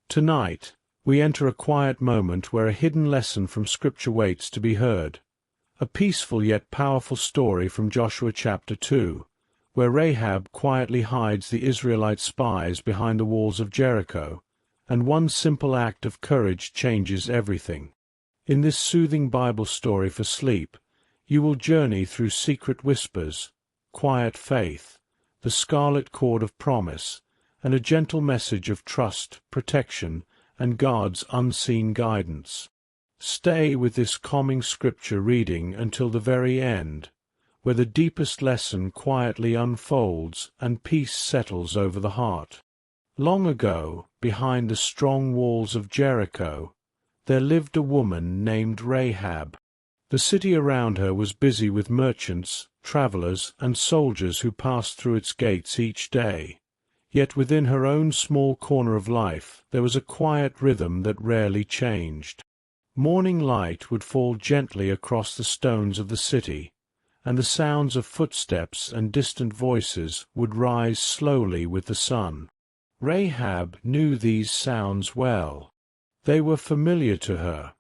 Tonight, we enter a quiet moment where a hidden lesson from Scripture waits to be heard. A peaceful yet powerful story from Joshua chapter 2, where Rahab quietly hides the Israelite spies behind the walls of Jericho, and one simple act of courage changes everything. In this soothing Bible story for sleep, you will journey through secret whispers, quiet faith, the scarlet cord of promise, and a gentle message of trust, protection, and God's unseen guidance. Stay with this calming Scripture reading until the very end, where the deepest lesson quietly unfolds and peace settles over the heart. Long ago, behind the strong walls of Jericho, there lived a woman named Rahab. The city around her was busy with merchants, travelers, and soldiers who passed through its gates each day. Yet within her own small corner of life there was a quiet rhythm that rarely changed. Morning light would fall gently across the stones of the city, and the sounds of footsteps and distant voices would rise slowly with the sun. Rahab knew these sounds well. They were familiar to her,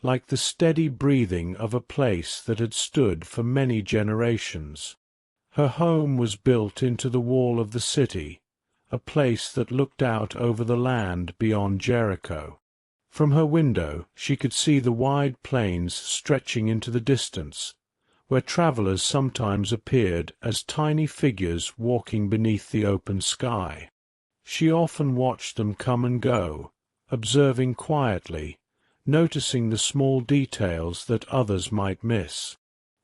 like the steady breathing of a place that had stood for many generations. Her home was built into the wall of the city, a place that looked out over the land beyond Jericho. From her window she could see the wide plains stretching into the distance, where travelers sometimes appeared as tiny figures walking beneath the open sky. She often watched them come and go, observing quietly, noticing the small details that others might miss.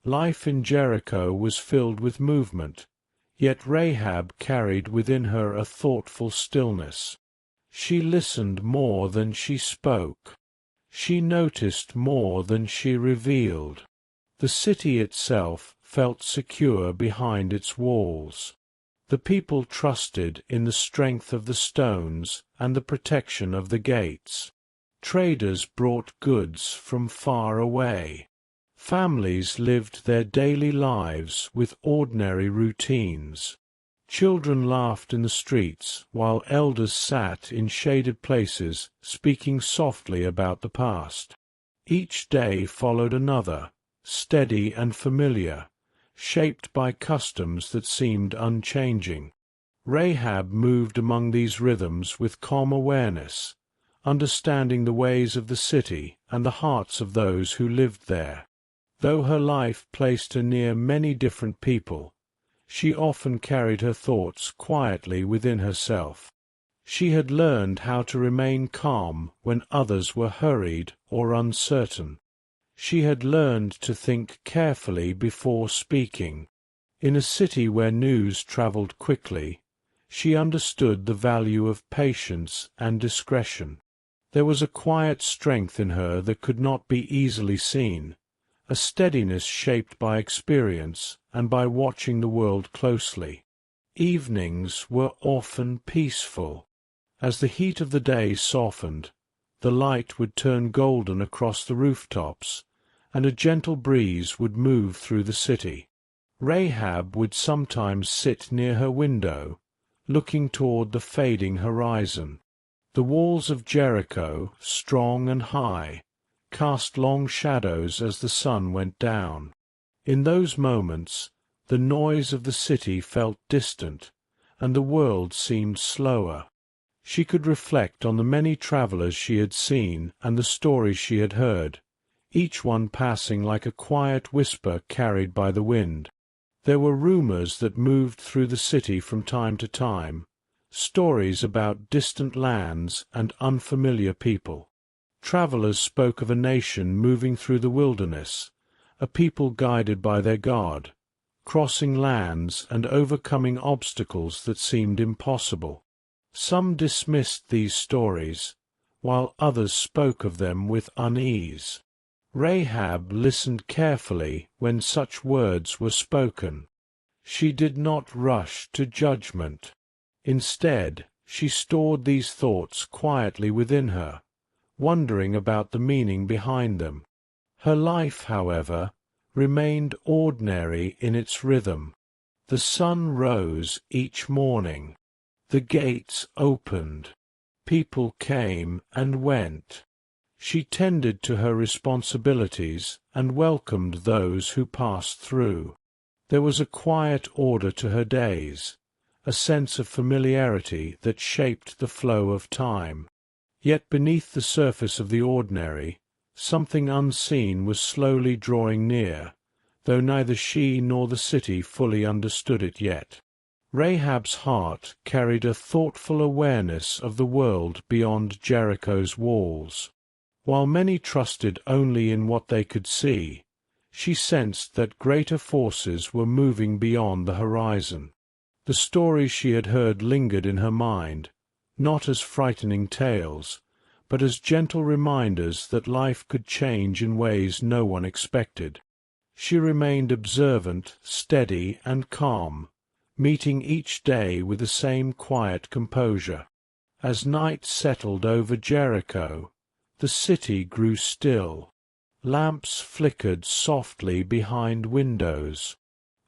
Life in Jericho was filled with movement, yet Rahab carried within her a thoughtful stillness. She listened more than she spoke. She noticed more than she revealed. The city itself felt secure behind its walls. The people trusted in the strength of the stones and the protection of the gates. Traders brought goods from far away. Families lived their daily lives with ordinary routines. Children laughed in the streets, while elders sat in shaded places, speaking softly about the past. Each day followed another, steady and familiar, shaped by customs that seemed unchanging. Rahab moved among these rhythms with calm awareness, understanding the ways of the city and the hearts of those who lived there. Though her life placed her near many different people, she often carried her thoughts quietly within herself. She had learned how to remain calm when others were hurried or uncertain. She had learned to think carefully before speaking. In a city where news traveled quickly, she understood the value of patience and discretion. There was a quiet strength in her that could not be easily seen, a steadiness shaped by experience and by watching the world closely. Evenings were often peaceful. As the heat of the day softened, the light would turn golden across the rooftops, and a gentle breeze would move through the city. Rahab would sometimes sit near her window, looking toward the fading horizon. The walls of Jericho, strong and high, cast long shadows as the sun went down. In those moments, the noise of the city felt distant, and the world seemed slower. She could reflect on the many travelers she had seen and the stories she had heard, each one passing like a quiet whisper carried by the wind. There were rumors that moved through the city from time to time, stories about distant lands and unfamiliar people. Travelers spoke of a nation moving through the wilderness, a people guided by their God, crossing lands and overcoming obstacles that seemed impossible. Some dismissed these stories, while others spoke of them with unease. Rahab listened carefully when such words were spoken. She did not rush to judgment. Instead, she stored these thoughts quietly within her, wondering about the meaning behind them. Her life, however, remained ordinary in its rhythm. The sun rose each morning. The gates opened. People came and went. She tended to her responsibilities and welcomed those who passed through. There was a quiet order to her days, a sense of familiarity that shaped the flow of time. Yet beneath the surface of the ordinary, something unseen was slowly drawing near, though neither she nor the city fully understood it yet. Rahab's heart carried a thoughtful awareness of the world beyond Jericho's walls. While many trusted only in what they could see, she sensed that greater forces were moving beyond the horizon. The stories she had heard lingered in her mind, not as frightening tales, but as gentle reminders that life could change in ways no one expected. She remained observant, steady, and calm, meeting each day with the same quiet composure. As night settled over Jericho, the city grew still. Lamps flickered softly behind windows.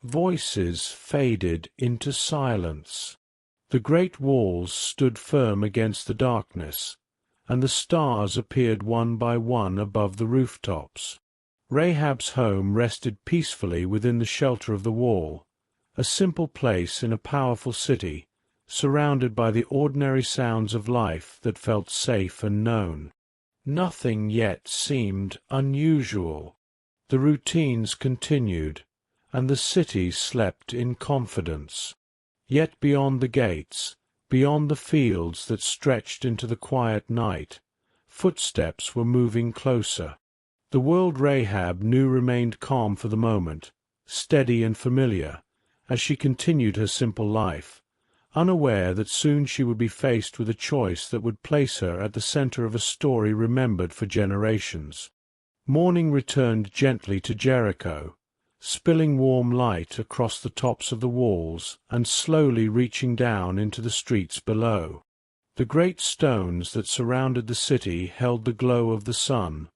Voices faded into silence. The great walls stood firm against the darkness, and the stars appeared one by one above the rooftops. Rahab's home rested peacefully within the shelter of the wall, a simple place in a powerful city, surrounded by the ordinary sounds of life that felt safe and known. Nothing yet seemed unusual. The routines continued, and the city slept in confidence. Yet beyond the gates, beyond the fields that stretched into the quiet night, footsteps were moving closer. The world Rahab knew remained calm for the moment, steady and familiar, as she continued her simple life, unaware that soon she would be faced with a choice that would place her at the center of a story remembered for generations. Morning returned gently to Jericho, spilling warm light across the tops of the walls and slowly reaching down into the streets below. The great stones that surrounded the city held the glow of the sun,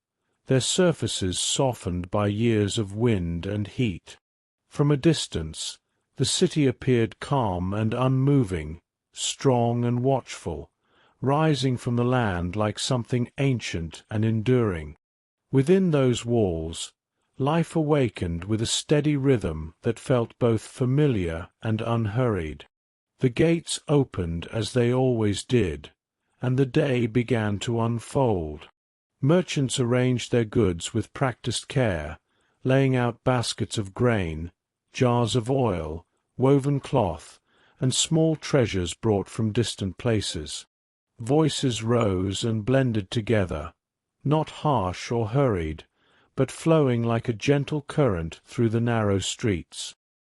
their surfaces softened by years of wind and heat. From a distance, the city appeared calm and unmoving, strong and watchful, rising from the land like something ancient and enduring. Within those walls, life awakened with a steady rhythm that felt both familiar and unhurried. The gates opened as they always did, and the day began to unfold. Merchants arranged their goods with practiced care, laying out baskets of grain, jars of oil, woven cloth, and small treasures brought from distant places. Voices rose and blended together, not harsh or hurried, but flowing like a gentle current through the narrow streets.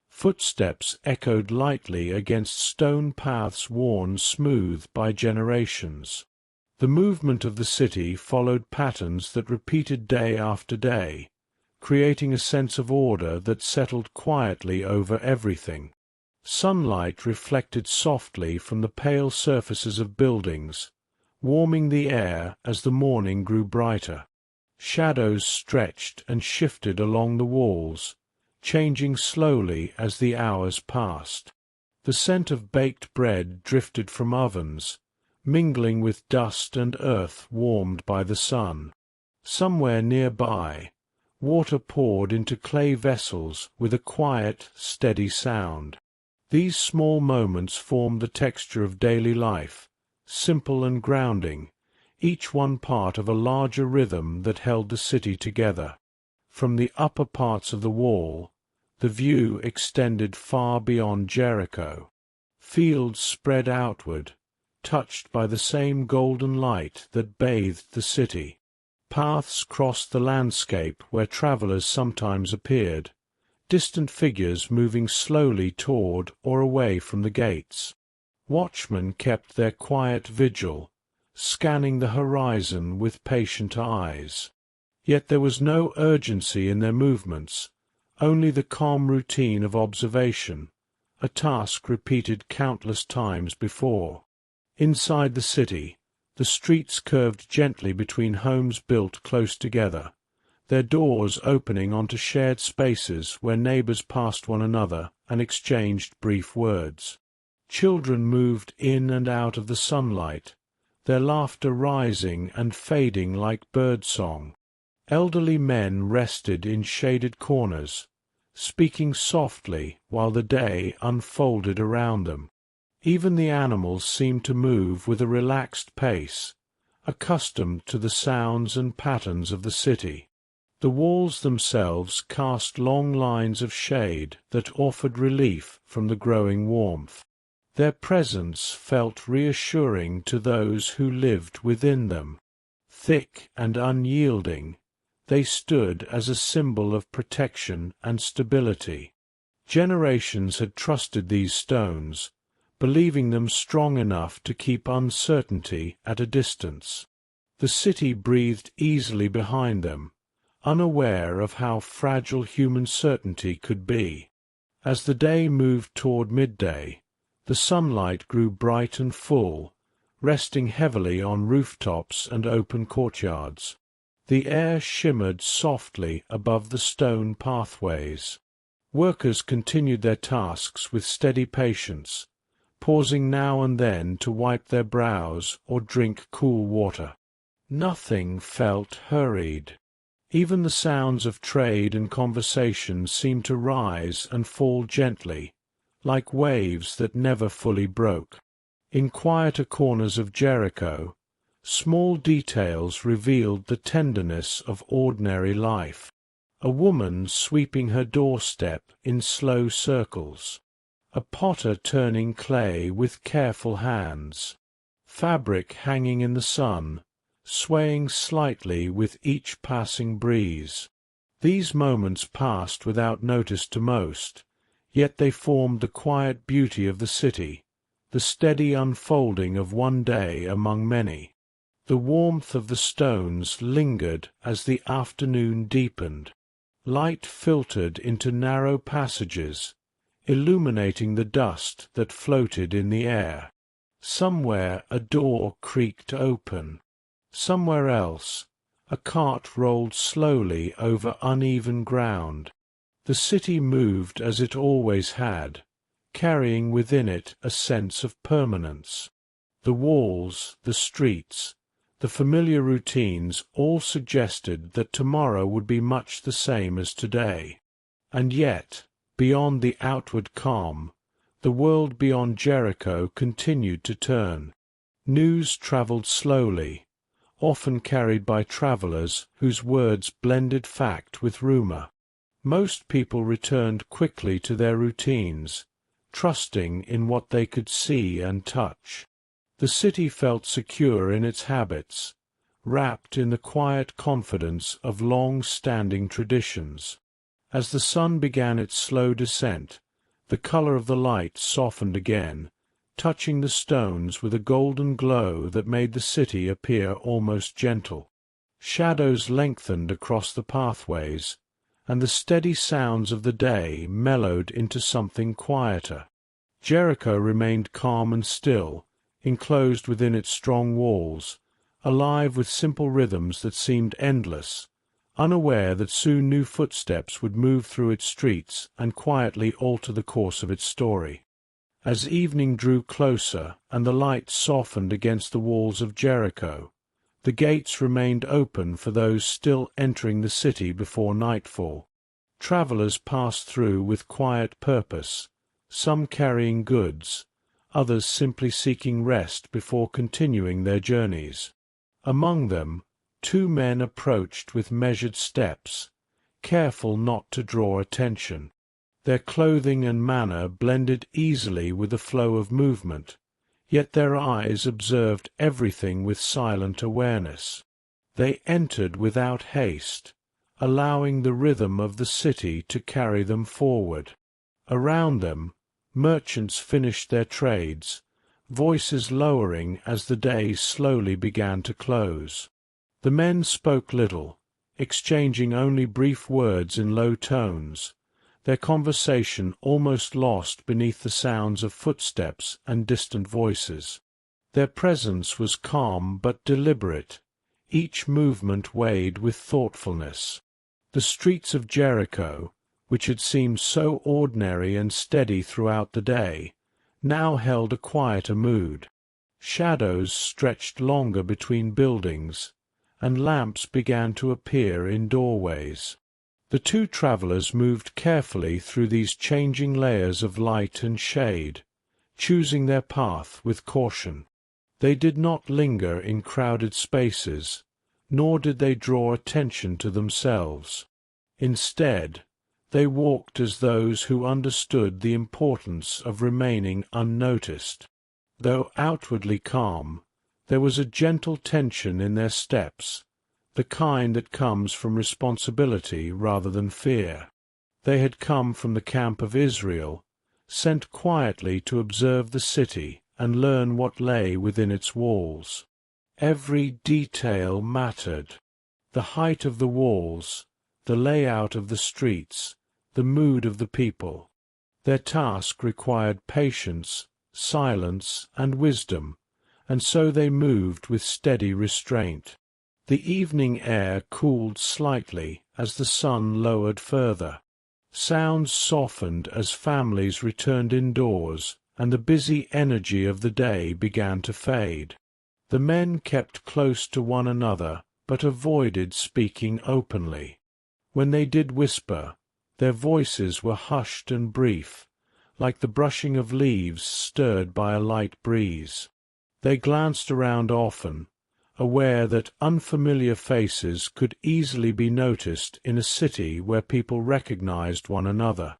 Footsteps echoed lightly against stone paths worn smooth by generations. The movement of the city followed patterns that repeated day after day, creating a sense of order that settled quietly over everything. Sunlight reflected softly from the pale surfaces of buildings, warming the air as the morning grew brighter. Shadows stretched and shifted along the walls, changing slowly as the hours passed. The scent of baked bread drifted from ovens, mingling with dust and earth warmed by the sun. Somewhere nearby, water poured into clay vessels with a quiet, steady sound. These small moments formed the texture of daily life, simple and grounding, each one part of a larger rhythm that held the city together. From the upper parts of the wall, the view extended far beyond Jericho. Fields spread outward, touched by the same golden light that bathed the city. Paths crossed the landscape where travelers sometimes appeared, distant figures moving slowly toward or away from the gates. Watchmen kept their quiet vigil, scanning the horizon with patient eyes. Yet there was no urgency in their movements, only the calm routine of observation, a task repeated countless times before. Inside the city, the streets curved gently between homes built close together, their doors opening onto shared spaces where neighbors passed one another and exchanged brief words. Children moved in and out of the sunlight, their laughter rising and fading like birdsong. Elderly men rested in shaded corners, speaking softly while the day unfolded around them. Even the animals seemed to move with a relaxed pace, accustomed to the sounds and patterns of the city. The walls themselves cast long lines of shade that offered relief from the growing warmth. Their presence felt reassuring to those who lived within them. Thick and unyielding, they stood as a symbol of protection and stability. Generations had trusted these stones, believing them strong enough to keep uncertainty at a distance. The city breathed easily behind them, unaware of how fragile human certainty could be. As the day moved toward midday, the sunlight grew bright and full, resting heavily on rooftops and open courtyards. The air shimmered softly above the stone pathways. Workers continued their tasks with steady patience, pausing now and then to wipe their brows or drink cool water. Nothing felt hurried. Even the sounds of trade and conversation seemed to rise and fall gently, like waves that never fully broke. In quieter corners of Jericho, small details revealed the tenderness of ordinary life. A woman sweeping her doorstep in slow circles. A potter turning clay with careful hands. Fabric hanging in the sun, swaying slightly with each passing breeze. These moments passed without notice to most, yet they formed the quiet beauty of the city, the steady unfolding of one day among many. The warmth of the stones lingered as the afternoon deepened. Light filtered into narrow passages, illuminating the dust that floated in the air. Somewhere a door creaked open. Somewhere else, a cart rolled slowly over uneven ground. The city moved as it always had, carrying within it a sense of permanence. The walls, the streets, the familiar routines all suggested that tomorrow would be much the same as today. And yet, beyond the outward calm, the world beyond Jericho continued to turn. News travelled slowly, often carried by travellers whose words blended fact with rumour. Most people returned quickly to their routines, trusting in what they could see and touch. The city felt secure in its habits, wrapped in the quiet confidence of long-standing traditions. As the sun began its slow descent, the colour of the light softened again, touching the stones with a golden glow that made the city appear almost gentle. Shadows lengthened across the pathways, and the steady sounds of the day mellowed into something quieter. Jericho remained calm and still, enclosed within its strong walls, alive with simple rhythms that seemed endless, unaware that soon new footsteps would move through its streets and quietly alter the course of its story. As evening drew closer and the light softened against the walls of Jericho, the gates remained open for those still entering the city before nightfall. Travelers passed through with quiet purpose, some carrying goods, others simply seeking rest before continuing their journeys. Among them, 2 men approached with measured steps, careful not to draw attention. Their clothing and manner blended easily with the flow of movement, yet their eyes observed everything with silent awareness. They entered without haste, allowing the rhythm of the city to carry them forward. Around them, merchants finished their trades, voices lowering as the day slowly began to close. The men spoke little, exchanging only brief words in low tones, their conversation almost lost beneath the sounds of footsteps and distant voices. Their presence was calm but deliberate, each movement weighed with thoughtfulness. The streets of Jericho, which had seemed so ordinary and steady throughout the day, now held a quieter mood. Shadows stretched longer between buildings, and lamps began to appear in doorways. The two travelers moved carefully through these changing layers of light and shade, choosing their path with caution. They did not linger in crowded spaces, nor did they draw attention to themselves. Instead, they walked as those who understood the importance of remaining unnoticed. Though outwardly calm, there was a gentle tension in their steps, the kind that comes from responsibility rather than fear. They had come from the camp of Israel, sent quietly to observe the city and learn what lay within its walls. Every detail mattered. The height of the walls, the layout of the streets, the mood of the people. Their task required patience, silence, and wisdom, and so they moved with steady restraint. The evening air cooled slightly as the sun lowered further. Sounds softened as families returned indoors, and the busy energy of the day began to fade. The men kept close to one another, but avoided speaking openly. When they did whisper, their voices were hushed and brief, like the brushing of leaves stirred by a light breeze. They glanced around often, aware that unfamiliar faces could easily be noticed in a city where people recognized one another.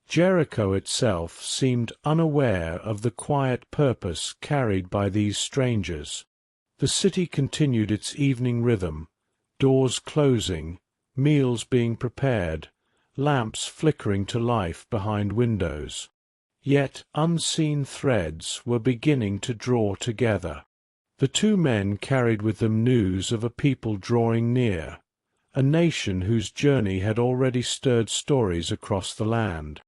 Jericho itself seemed unaware of the quiet purpose carried by these strangers. The city continued its evening rhythm, doors closing, meals being prepared, lamps flickering to life behind windows. Yet unseen threads were beginning to draw together. The two men carried with them news of a people drawing near, a nation whose journey had already stirred stories across the land.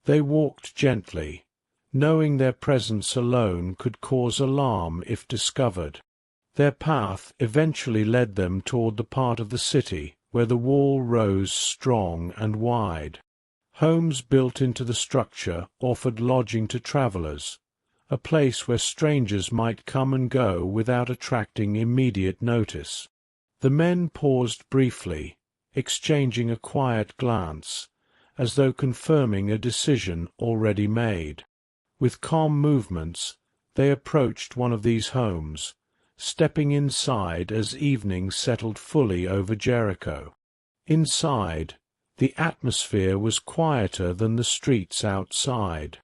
They walked gently, knowing their presence alone could cause alarm if discovered. Their path eventually led them toward the part of the city where the wall rose strong and wide. Homes built into the structure offered lodging to travelers, a place where strangers might come and go without attracting immediate notice. The men paused briefly, exchanging a quiet glance, as though confirming a decision already made. With calm movements, they approached one of these homes, stepping inside as evening settled fully over Jericho. Inside, the atmosphere was quieter than the streets outside.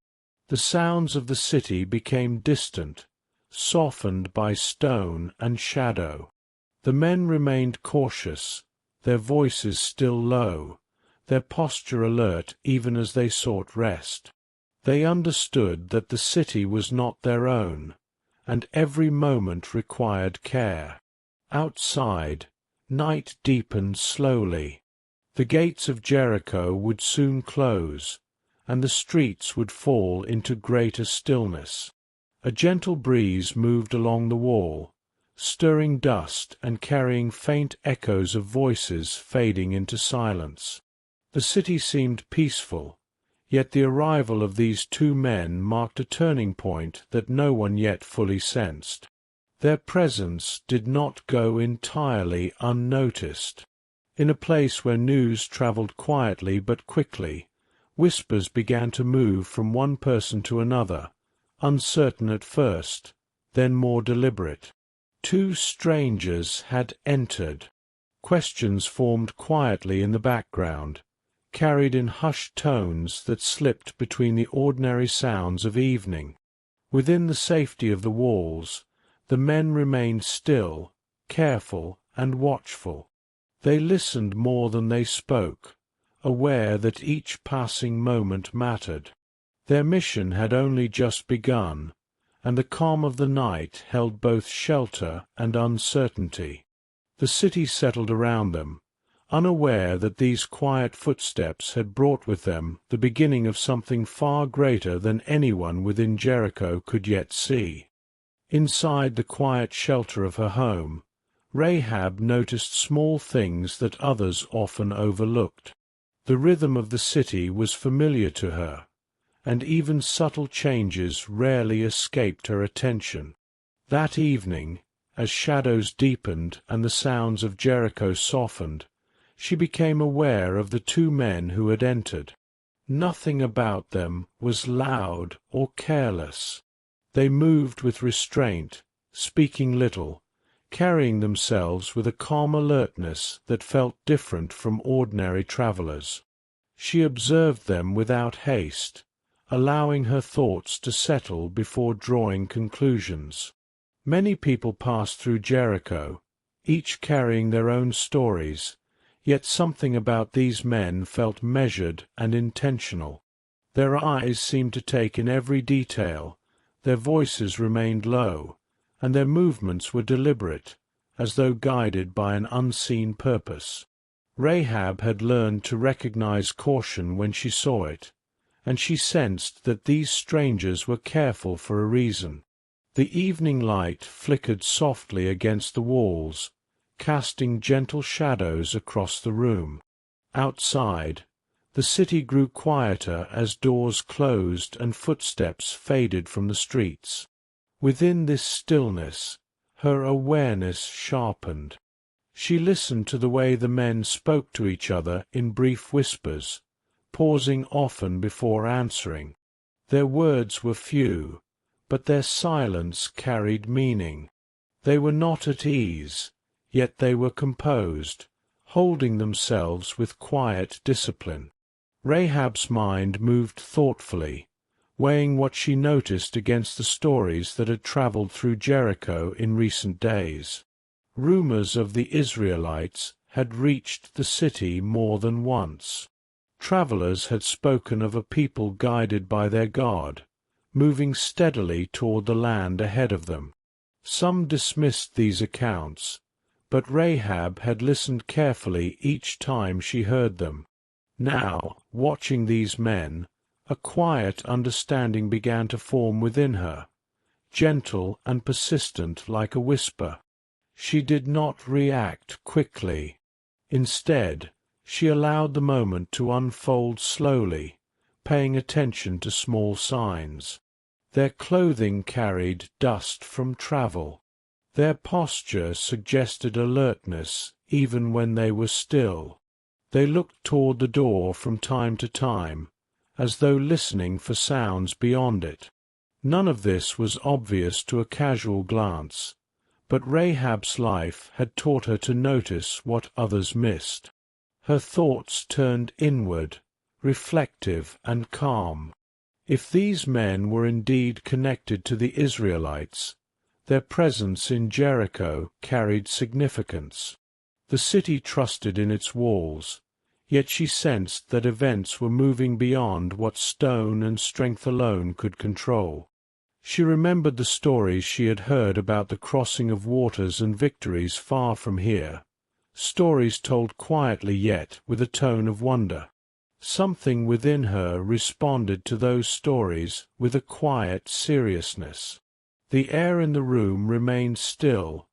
The sounds of the city became distant, softened by stone and shadow. The men remained cautious, their voices still low, their posture alert even as they sought rest. They understood that the city was not their own, and every moment required care. Outside, night deepened slowly. The gates of Jericho would soon close, and the streets would fall into greater stillness. A gentle breeze moved along the wall, stirring dust and carrying faint echoes of voices fading into silence. The city seemed peaceful, yet the arrival of these two men marked a turning point that no one yet fully sensed. Their presence did not go entirely unnoticed. In a place where news travelled quietly but quickly, whispers began to move from one person to another, uncertain at first, then more deliberate. Two strangers had entered. Questions formed quietly in the background, carried in hushed tones that slipped between the ordinary sounds of evening. Within the safety of the walls, the men remained still, careful, and watchful. They listened more than they spoke, aware that each passing moment mattered. Their mission had only just begun, and the calm of the night held both shelter and uncertainty. The city settled around them, unaware that these quiet footsteps had brought with them the beginning of something far greater than anyone within Jericho could yet see. Inside the quiet shelter of her home, Rahab noticed small things that others often overlooked. The rhythm of the city was familiar to her, and even subtle changes rarely escaped her attention. That evening, as shadows deepened and the sounds of Jericho softened, she became aware of the two men who had entered. Nothing about them was loud or careless. They moved with restraint, speaking little, carrying themselves with a calm alertness that felt different from ordinary travelers. She observed them without haste, allowing her thoughts to settle before drawing conclusions. Many people passed through Jericho, each carrying their own stories, yet something about these men felt measured and intentional. Their eyes seemed to take in every detail, their voices remained low, and their movements were deliberate, as though guided by an unseen purpose. Rahab had learned to recognize caution when she saw it, and she sensed that these strangers were careful for a reason. The evening light flickered softly against the walls, casting gentle shadows across the room. Outside, the city grew quieter as doors closed and footsteps faded from the streets. Within this stillness, her awareness sharpened. She listened to the way the men spoke to each other in brief whispers, pausing often before answering. Their words were few, but their silence carried meaning. They were not at ease, yet they were composed, holding themselves with quiet discipline. Rahab's mind moved thoughtfully, weighing what she noticed against the stories that had traveled through Jericho in recent days. Rumors of the Israelites had reached the city more than once. Travelers had spoken of a people guided by their God, moving steadily toward the land ahead of them. Some dismissed these accounts, but Rahab had listened carefully each time she heard them. Now, watching these men, a quiet understanding began to form within her, gentle and persistent like a whisper. She did not react quickly. Instead, she allowed the moment to unfold slowly, paying attention to small signs. Their clothing carried dust from travel. Their posture suggested alertness even when they were still. They looked toward the door from time to time, as though listening for sounds beyond it. None of this was obvious to a casual glance, but Rahab's life had taught her to notice what others missed. Her thoughts turned inward, reflective and calm. If these men were indeed connected to the Israelites, their presence in Jericho carried significance. The city trusted in its walls, yet she sensed that events were moving beyond what stone and strength alone could control. She remembered the stories she had heard about the crossing of waters and victories far from here, stories told quietly yet with a tone of wonder. Something within her responded to those stories with a quiet seriousness. The air in the room remained still,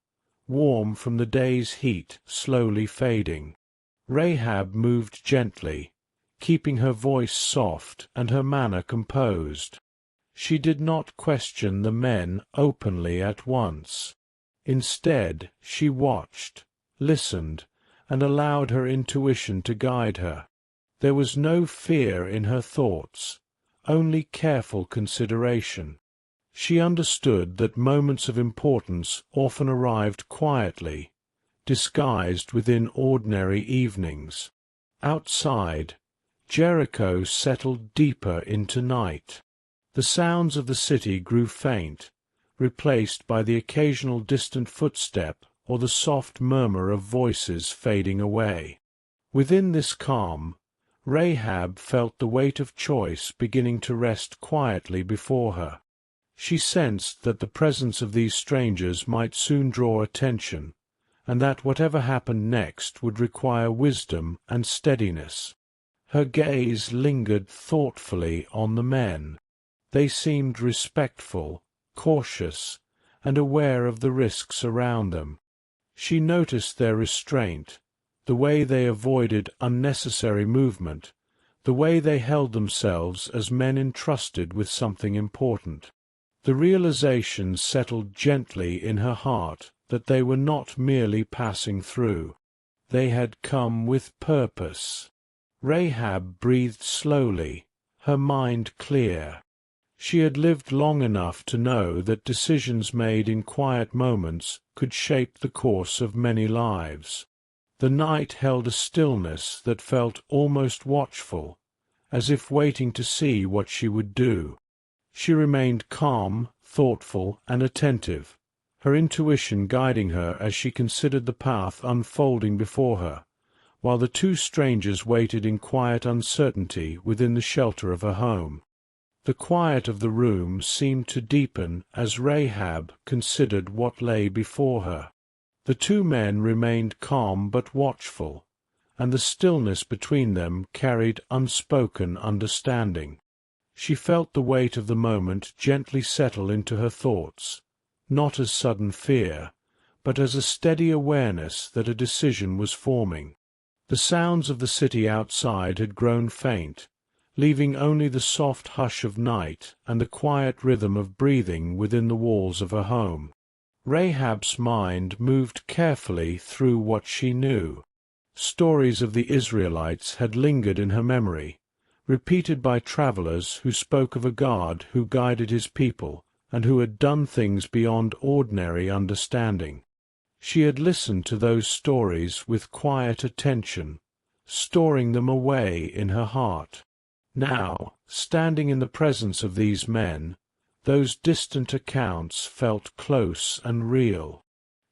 warm from the day's heat slowly fading. Rahab moved gently, keeping her voice soft and her manner composed. She did not question the men openly at once. Instead, she watched, listened, and allowed her intuition to guide her. There was no fear in her thoughts, only careful consideration. She understood that moments of importance often arrived quietly, disguised within ordinary evenings. Outside, Jericho settled deeper into night. The sounds of the city grew faint, replaced by the occasional distant footstep or the soft murmur of voices fading away. Within this calm, Rahab felt the weight of choice beginning to rest quietly before her. She sensed that the presence of these strangers might soon draw attention, and that whatever happened next would require wisdom and steadiness. Her gaze lingered thoughtfully on the men. They seemed respectful, cautious, and aware of the risks around them. She noticed their restraint, the way they avoided unnecessary movement, the way they held themselves as men entrusted with something important. The realization settled gently in her heart that they were not merely passing through. They had come with purpose. Rahab breathed slowly, her mind clear. She had lived long enough to know that decisions made in quiet moments could shape the course of many lives. The night held a stillness that felt almost watchful, as if waiting to see what she would do. She remained calm, thoughtful, and attentive, her intuition guiding her as she considered the path unfolding before her, while the two strangers waited in quiet uncertainty within the shelter of her home. The quiet of the room seemed to deepen as Rahab considered what lay before her. The two men remained calm but watchful, and the stillness between them carried unspoken understanding. She felt the weight of the moment gently settle into her thoughts, not as sudden fear, but as a steady awareness that a decision was forming. The sounds of the city outside had grown faint, leaving only the soft hush of night and the quiet rhythm of breathing within the walls of her home. Rahab's mind moved carefully through what she knew. Stories of the Israelites had lingered in her memory, repeated by travelers who spoke of a God who guided his people and who had done things beyond ordinary understanding. She had listened to those stories with quiet attention, storing them away in her heart. Now, standing in the presence of these men, those distant accounts felt close and real.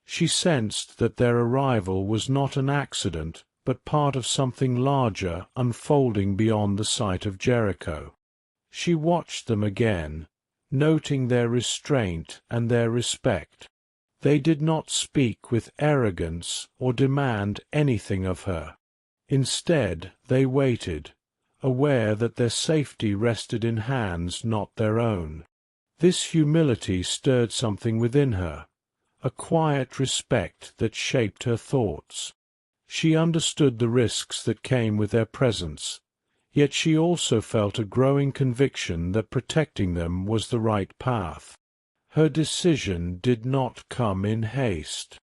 She sensed that their arrival was not an accident, but part of something larger unfolding beyond the site of Jericho. She watched them again, noting their restraint and their respect. They did not speak with arrogance or demand anything of her. Instead, they waited, aware that their safety rested in hands not their own. This humility stirred something within her, a quiet respect that shaped her thoughts. She understood the risks that came with their presence, yet she also felt a growing conviction that protecting them was the right path. Her decision did not come in haste.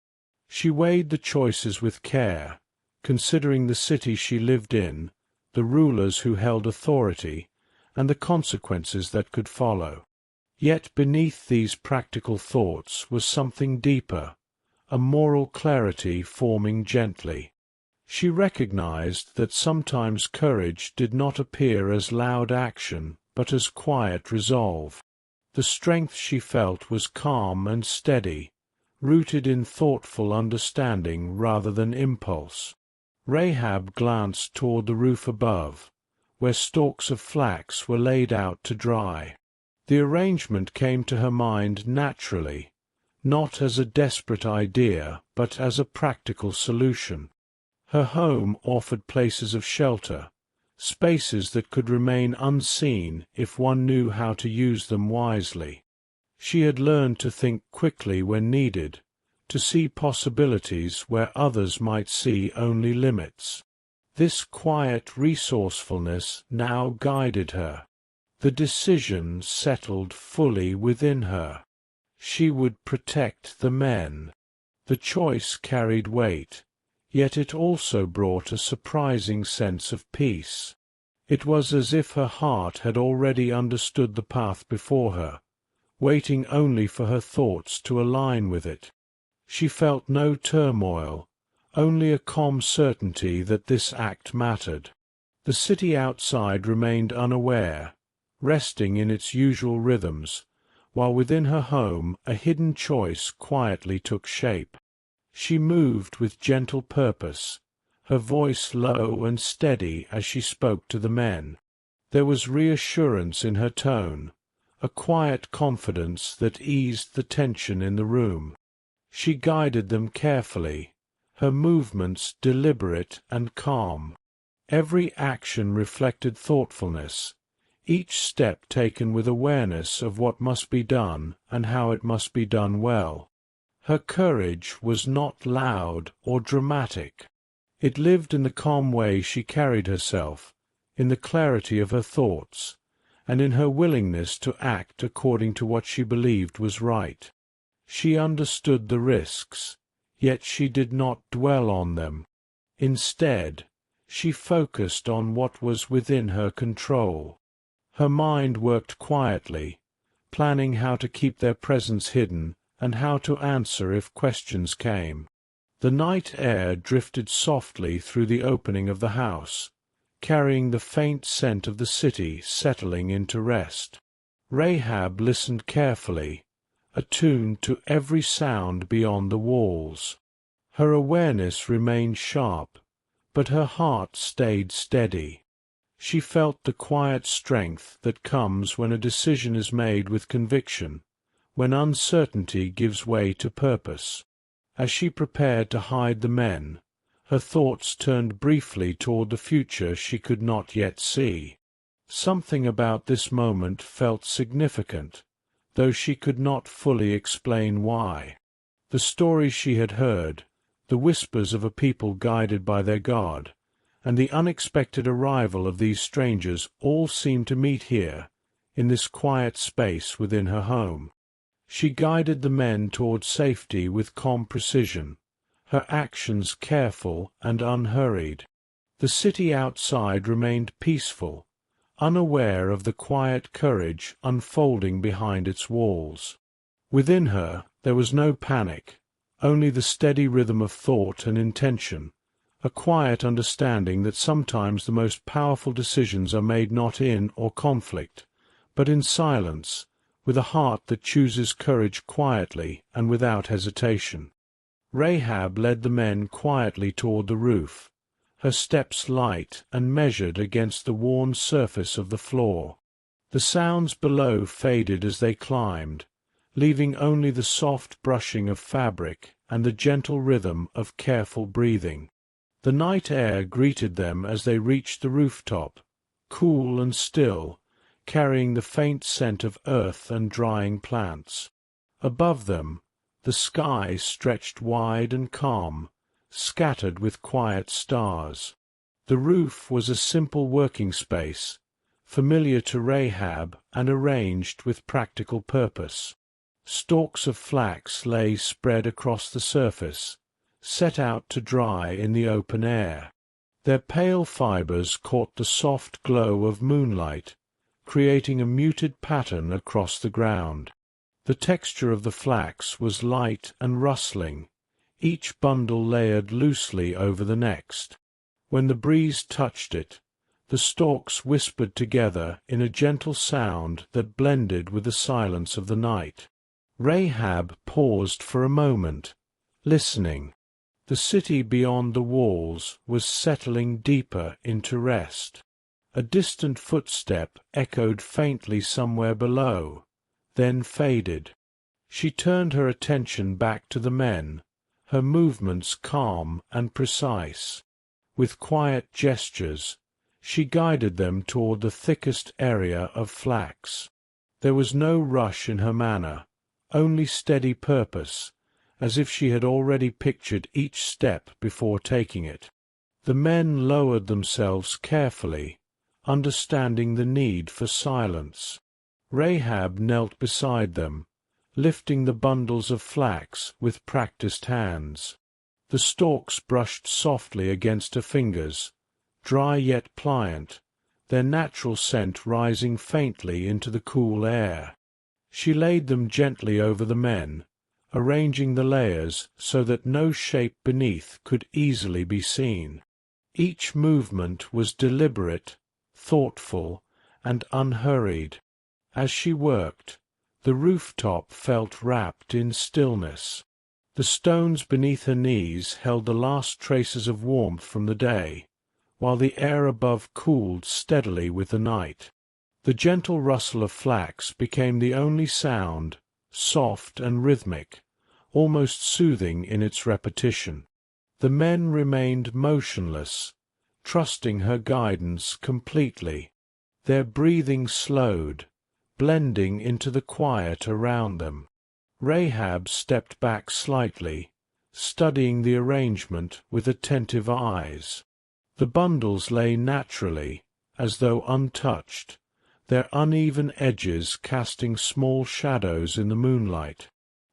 She weighed the choices with care, considering the city she lived in, the rulers who held authority, and the consequences that could follow. Yet beneath these practical thoughts was something deeper, a moral clarity forming gently. She recognized that sometimes courage did not appear as loud action, but as quiet resolve. The strength she felt was calm and steady, rooted in thoughtful understanding rather than impulse. Rahab glanced toward the roof above, where stalks of flax were laid out to dry. The arrangement came to her mind naturally, not as a desperate idea, but as a practical solution. Her home offered places of shelter, spaces that could remain unseen if one knew how to use them wisely. She had learned to think quickly when needed, to see possibilities where others might see only limits. This quiet resourcefulness now guided her. The decision settled fully within her. She would protect the men. The choice carried weight, yet it also brought a surprising sense of peace. It was as if her heart had already understood the path before her, waiting only for her thoughts to align with it. She felt no turmoil, only a calm certainty that this act mattered. The city outside remained unaware, resting in its usual rhythms, while within her home a hidden choice quietly took shape. She moved with gentle purpose, her voice low and steady as she spoke to the men. There was reassurance in her tone, a quiet confidence that eased the tension in the room. She guided them carefully, her movements deliberate and calm. Every action reflected thoughtfulness, each step taken with awareness of what must be done and how it must be done well. Her courage was not loud or dramatic. It lived in the calm way she carried herself, in the clarity of her thoughts, and in her willingness to act according to what she believed was right. She understood the risks, yet she did not dwell on them. Instead, she focused on what was within her control. Her mind worked quietly, planning how to keep their presence hidden and how to answer if questions came. The night air drifted softly through the opening of the house, carrying the faint scent of the city settling into rest. Rahab listened carefully, attuned to every sound beyond the walls. Her awareness remained sharp, but her heart stayed steady. She felt the quiet strength that comes when a decision is made with conviction, when uncertainty gives way to purpose. As she prepared to hide the men, her thoughts turned briefly toward the future she could not yet see. Something about this moment felt significant, though she could not fully explain why. The stories she had heard, the whispers of a people guided by their God, and the unexpected arrival of these strangers all seemed to meet here, in this quiet space within her home. She guided the men toward safety with calm precision, her actions careful and unhurried. The city outside remained peaceful, unaware of the quiet courage unfolding behind its walls. Within her there was no panic, only the steady rhythm of thought and intention, a quiet understanding that sometimes the most powerful decisions are made not in or conflict, but in silence, with a heart that chooses courage quietly and without hesitation. Rahab led the men quietly toward the roof, her steps light and measured against the worn surface of the floor. The sounds below faded as they climbed, leaving only the soft brushing of fabric and the gentle rhythm of careful breathing. The night air greeted them as they reached the rooftop, cool and still, carrying the faint scent of earth and drying plants. Above them, the sky stretched wide and calm, scattered with quiet stars. The roof was a simple working space, familiar to Rahab and arranged with practical purpose. Stalks of flax lay spread across the surface, set out to dry in the open air. Their pale fibers caught the soft glow of moonlight, creating a muted pattern across the ground. The texture of the flax was light and rustling, each bundle layered loosely over the next. When the breeze touched it, the stalks whispered together in a gentle sound that blended with the silence of the night. Rahab paused for a moment, listening. The city beyond the walls was settling deeper into rest. A distant footstep echoed faintly somewhere below, then faded. She turned her attention back to the men, her movements calm and precise. With quiet gestures, she guided them toward the thickest area of flax. There was no rush in her manner, only steady purpose, as if she had already pictured each step before taking it. The men lowered themselves carefully, understanding the need for silence. Rahab knelt beside them, lifting the bundles of flax with practiced hands. The stalks brushed softly against her fingers, dry yet pliant, their natural scent rising faintly into the cool air. She laid them gently over the men, arranging the layers so that no shape beneath could easily be seen. Each movement was deliberate, thoughtful, and unhurried. As she worked, the rooftop felt wrapped in stillness. The stones beneath her knees held the last traces of warmth from the day, while the air above cooled steadily with the night. The gentle rustle of flax became the only sound, soft and rhythmic, almost soothing in its repetition. The men remained motionless, trusting her guidance completely. Their breathing slowed, blending into the quiet around them. Rahab stepped back slightly, studying the arrangement with attentive eyes. The bundles lay naturally, as though untouched, their uneven edges casting small shadows in the moonlight.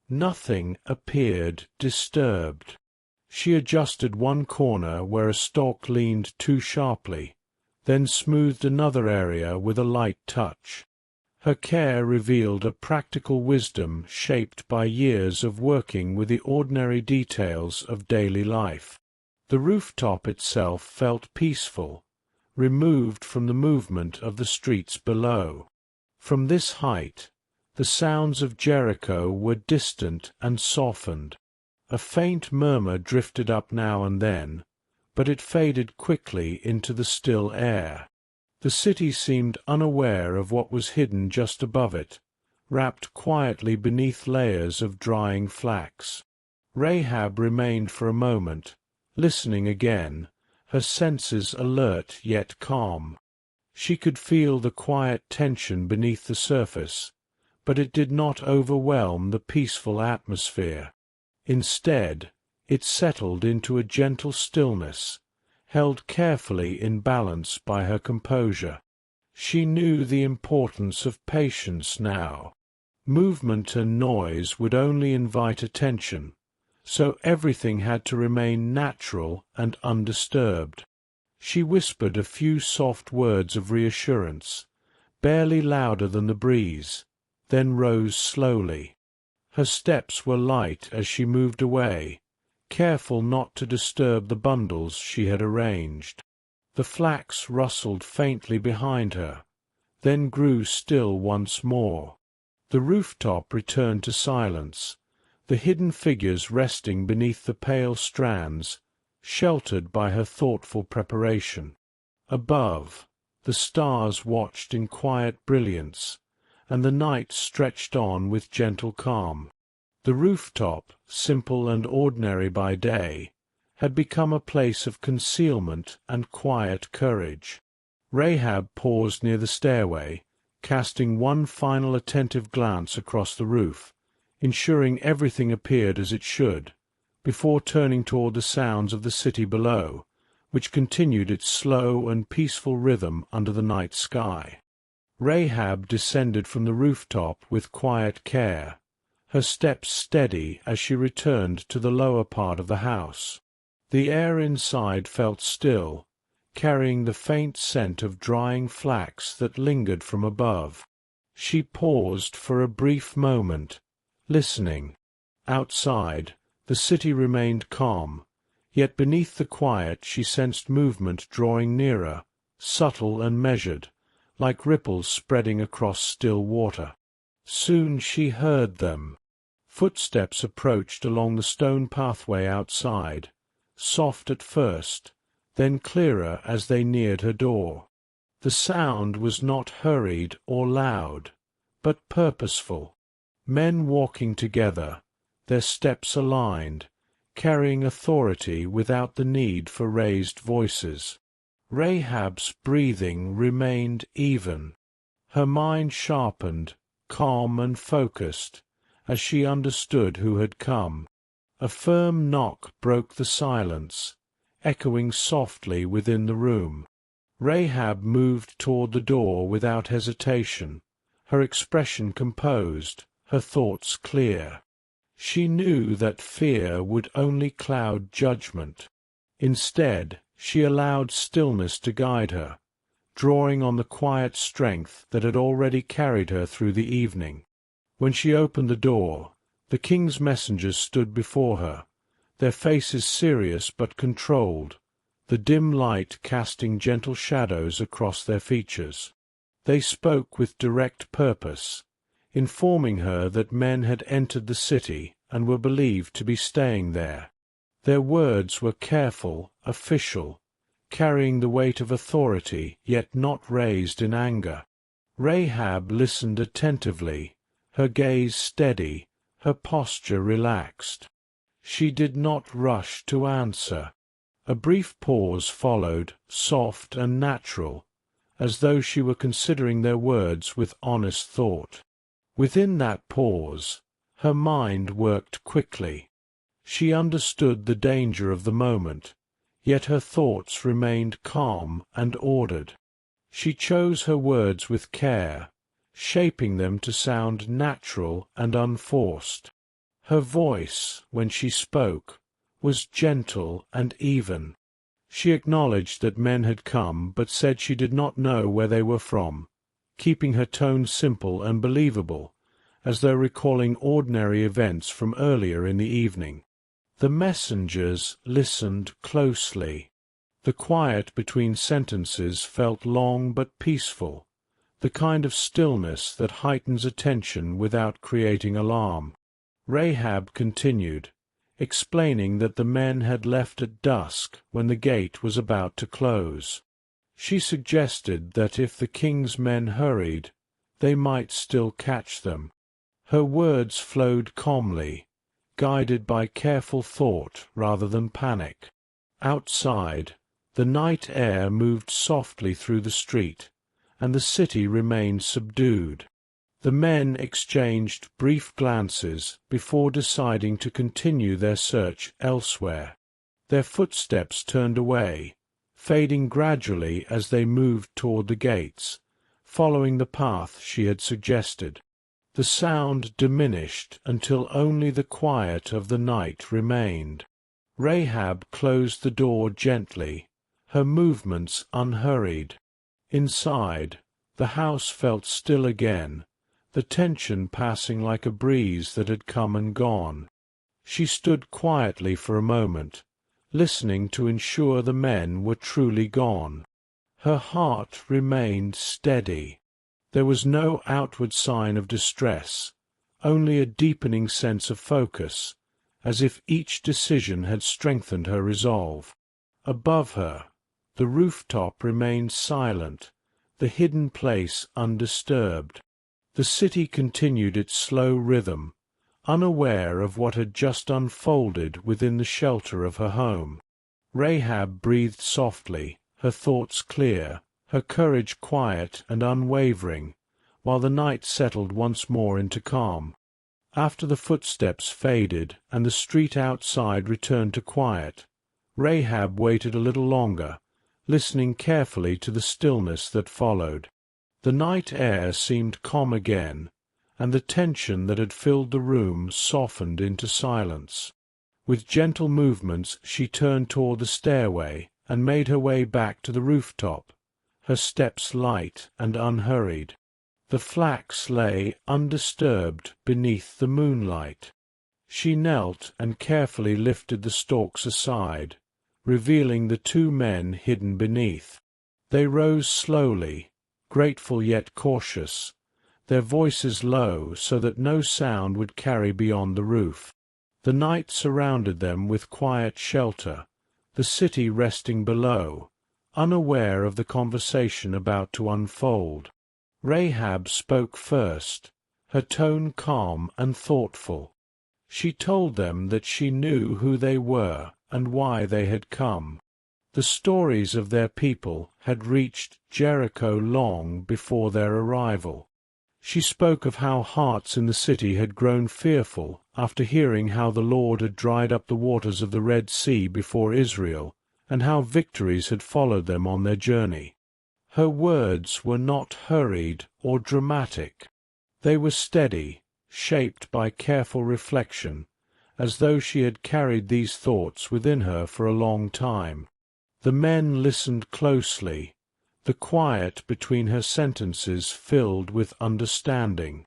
Nothing appeared disturbed. She adjusted one corner where a stalk leaned too sharply, then smoothed another area with a light touch. Her care revealed a practical wisdom shaped by years of working with the ordinary details of daily life. The rooftop itself felt peaceful, removed from the movement of the streets below. From this height, the sounds of Jericho were distant and softened. A faint murmur drifted up now and then, but it faded quickly into the still air. The city seemed unaware of what was hidden just above it, wrapped quietly beneath layers of drying flax. Rahab remained for a moment, listening again, her senses alert yet calm. She could feel the quiet tension beneath the surface, but it did not overwhelm the peaceful atmosphere. Instead, it settled into a gentle stillness, held carefully in balance by her composure. She knew the importance of patience now. Movement and noise would only invite attention, so everything had to remain natural and undisturbed. She whispered a few soft words of reassurance, barely louder than the breeze, then rose slowly. Her steps were light as she moved away, careful not to disturb the bundles she had arranged. The flax rustled faintly behind her, then grew still once more. The rooftop returned to silence, the hidden figures resting beneath the pale strands, sheltered by her thoughtful preparation. Above, the stars watched in quiet brilliance, and the night stretched on with gentle calm. The rooftop, simple and ordinary by day, had become a place of concealment and quiet courage. Rahab paused near the stairway, casting one final attentive glance across the roof, ensuring everything appeared as it should, before turning toward the sounds of the city below, which continued its slow and peaceful rhythm under the night sky. Rahab descended from the rooftop with quiet care, her steps steady as she returned to the lower part of the house. The air inside felt still, carrying the faint scent of drying flax that lingered from above. She paused for a brief moment, listening. Outside, the city remained calm, yet beneath the quiet she sensed movement drawing nearer, subtle and measured, like ripples spreading across still water. Soon she heard them. Footsteps approached along the stone pathway outside, soft at first, then clearer as they neared her door. The sound was not hurried or loud, but purposeful. Men walking together, their steps aligned, carrying authority without the need for raised voices. Rahab's breathing remained even, her mind sharpened, calm and focused, as she understood who had come. A firm knock broke the silence, echoing softly within the room. Rahab moved toward the door without hesitation, her expression composed, her thoughts clear. She knew that fear would only cloud judgment. Instead, she allowed stillness to guide her, drawing on the quiet strength that had already carried her through the evening. When she opened the door, the king's messengers stood before her, their faces serious but controlled, the dim light casting gentle shadows across their features. They spoke with direct purpose, informing her that men had entered the city and were believed to be staying there. Their words were careful, official, carrying the weight of authority, yet not raised in anger. Rahab listened attentively, her gaze steady, her posture relaxed. She did not rush to answer. A brief pause followed, soft and natural, as though she were considering their words with honest thought. Within that pause, her mind worked quickly. She understood the danger of the moment, yet her thoughts remained calm and ordered. She chose her words with care, shaping them to sound natural and unforced. Her voice, when she spoke, was gentle and even. She acknowledged that men had come, but said she did not know where they were from, keeping her tone simple and believable, as though recalling ordinary events from earlier in the evening. The messengers listened closely. The quiet between sentences felt long but peaceful, the kind of stillness that heightens attention without creating alarm. Rahab continued, explaining that the men had left at dusk when the gate was about to close. She suggested that if the king's men hurried, they might still catch them. Her words flowed calmly, guided by careful thought rather than panic. Outside, the night air moved softly through the street, and the city remained subdued. The men exchanged brief glances before deciding to continue their search elsewhere. Their footsteps turned away, fading gradually as they moved toward the gates, following the path she had suggested. The sound diminished until only the quiet of the night remained. Rahab closed the door gently, her movements unhurried. Inside, the house felt still again, the tension passing like a breeze that had come and gone. She stood quietly for a moment, listening to ensure the men were truly gone. Her heart remained steady. There was no outward sign of distress, only a deepening sense of focus, as if each decision had strengthened her resolve. Above her, the rooftop remained silent, the hidden place undisturbed. The city continued its slow rhythm, unaware of what had just unfolded within the shelter of her home. Rahab breathed softly, her thoughts clear, her courage quiet and unwavering, while the night settled once more into calm. After the footsteps faded and the street outside returned to quiet, Rahab waited a little longer, listening carefully to the stillness that followed. The night air seemed calm again, and the tension that had filled the room softened into silence. With gentle movements she turned toward the stairway and made her way back to the rooftop, her steps light and unhurried. The flax lay undisturbed beneath the moonlight. She knelt and carefully lifted the stalks aside, revealing the two men hidden beneath. They rose slowly, grateful yet cautious, their voices low so that no sound would carry beyond the roof. The night surrounded them with quiet shelter, the city resting below, unaware of the conversation about to unfold. Rahab spoke first, her tone calm and thoughtful. She told them that she knew who they were and why they had come. The stories of their people had reached Jericho long before their arrival. She spoke of how hearts in the city had grown fearful after hearing how the Lord had dried up the waters of the Red Sea before Israel, and how victories had followed them on their journey. Her words were not hurried or dramatic. They were steady, shaped by careful reflection, as though she had carried these thoughts within her for a long time. The men listened closely, the quiet between her sentences filled with understanding.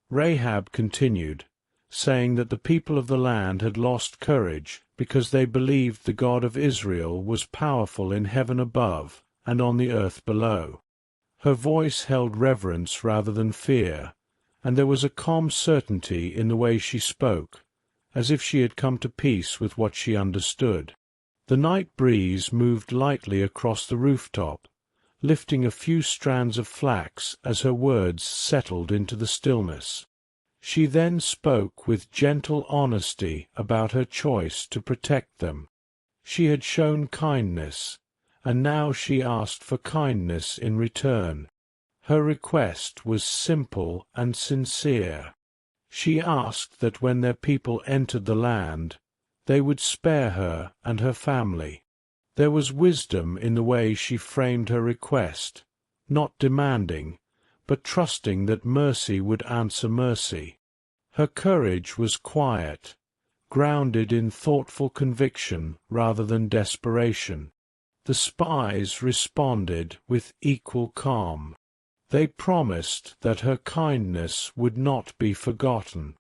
Rahab continued, saying that the people of the land had lost courage because they believed the God of Israel was powerful in heaven above and on the earth below. Her voice held reverence rather than fear, and there was a calm certainty in the way she spoke, as if she had come to peace with what she understood. The night breeze moved lightly across the rooftop, lifting a few strands of flax as her words settled into the stillness. She then spoke with gentle honesty about her choice to protect them. She had shown kindness, and now she asked for kindness in return. Her request was simple and sincere. She asked that when their people entered the land, they would spare her and her family. There was wisdom in the way she framed her request, not demanding, but trusting that mercy would answer mercy. Her courage was quiet, grounded in thoughtful conviction rather than desperation. The spies responded with equal calm. They promised that her kindness would not be forgotten.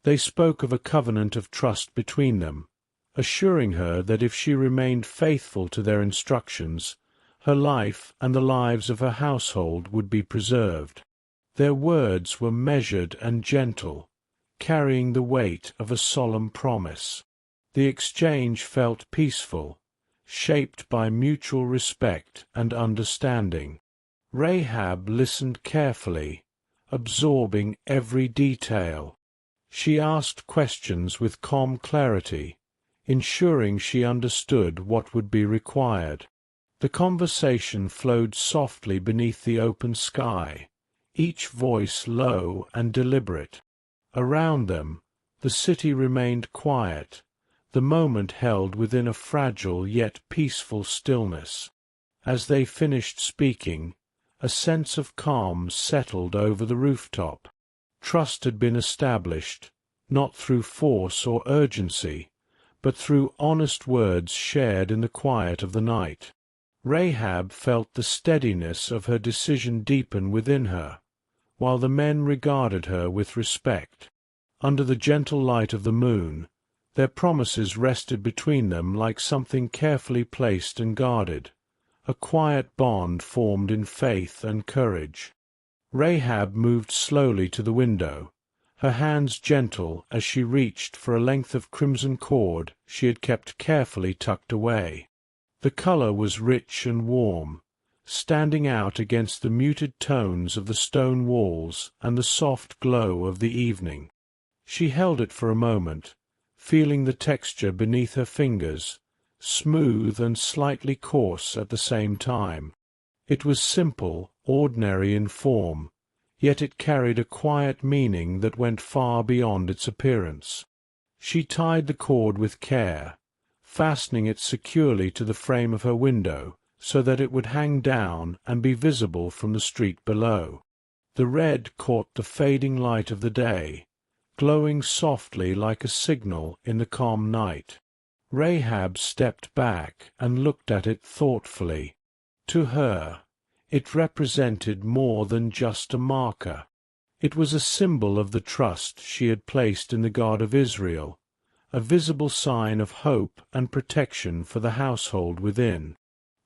They spoke of a covenant of trust between them, assuring her that if she remained faithful to their instructions, her life and the lives of her household would be preserved. Their words were measured and gentle, carrying the weight of a solemn promise. The exchange felt peaceful, shaped by mutual respect and understanding. Rahab listened carefully, absorbing every detail. She asked questions with calm clarity, ensuring she understood what would be required. The conversation flowed softly beneath the open sky, each voice low and deliberate. Around them, the city remained quiet, the moment held within a fragile yet peaceful stillness. As they finished speaking, a sense of calm settled over the rooftop. Trust had been established, not through force or urgency, but through honest words shared in the quiet of the night. Rahab felt the steadiness of her decision deepen within her, while the men regarded her with respect. Under the gentle light of the moon, their promises rested between them like something carefully placed and guarded, a quiet bond formed in faith and courage. Rahab moved slowly to the window, her hands gentle as she reached for a length of crimson cord she had kept carefully tucked away. The color was rich and warm, standing out against the muted tones of the stone walls and the soft glow of the evening. She held it for a moment, feeling the texture beneath her fingers, smooth and slightly coarse at the same time. It was simple, ordinary in form, yet it carried a quiet meaning that went far beyond its appearance. She tied the cord with care, fastening it securely to the frame of her window so that it would hang down and be visible from the street below. The red caught the fading light of the day, glowing softly like a signal in the calm night. Rahab stepped back and looked at it thoughtfully. To her, it represented more than just a marker. It was a symbol of the trust she had placed in the God of Israel, a visible sign of hope and protection for the household within.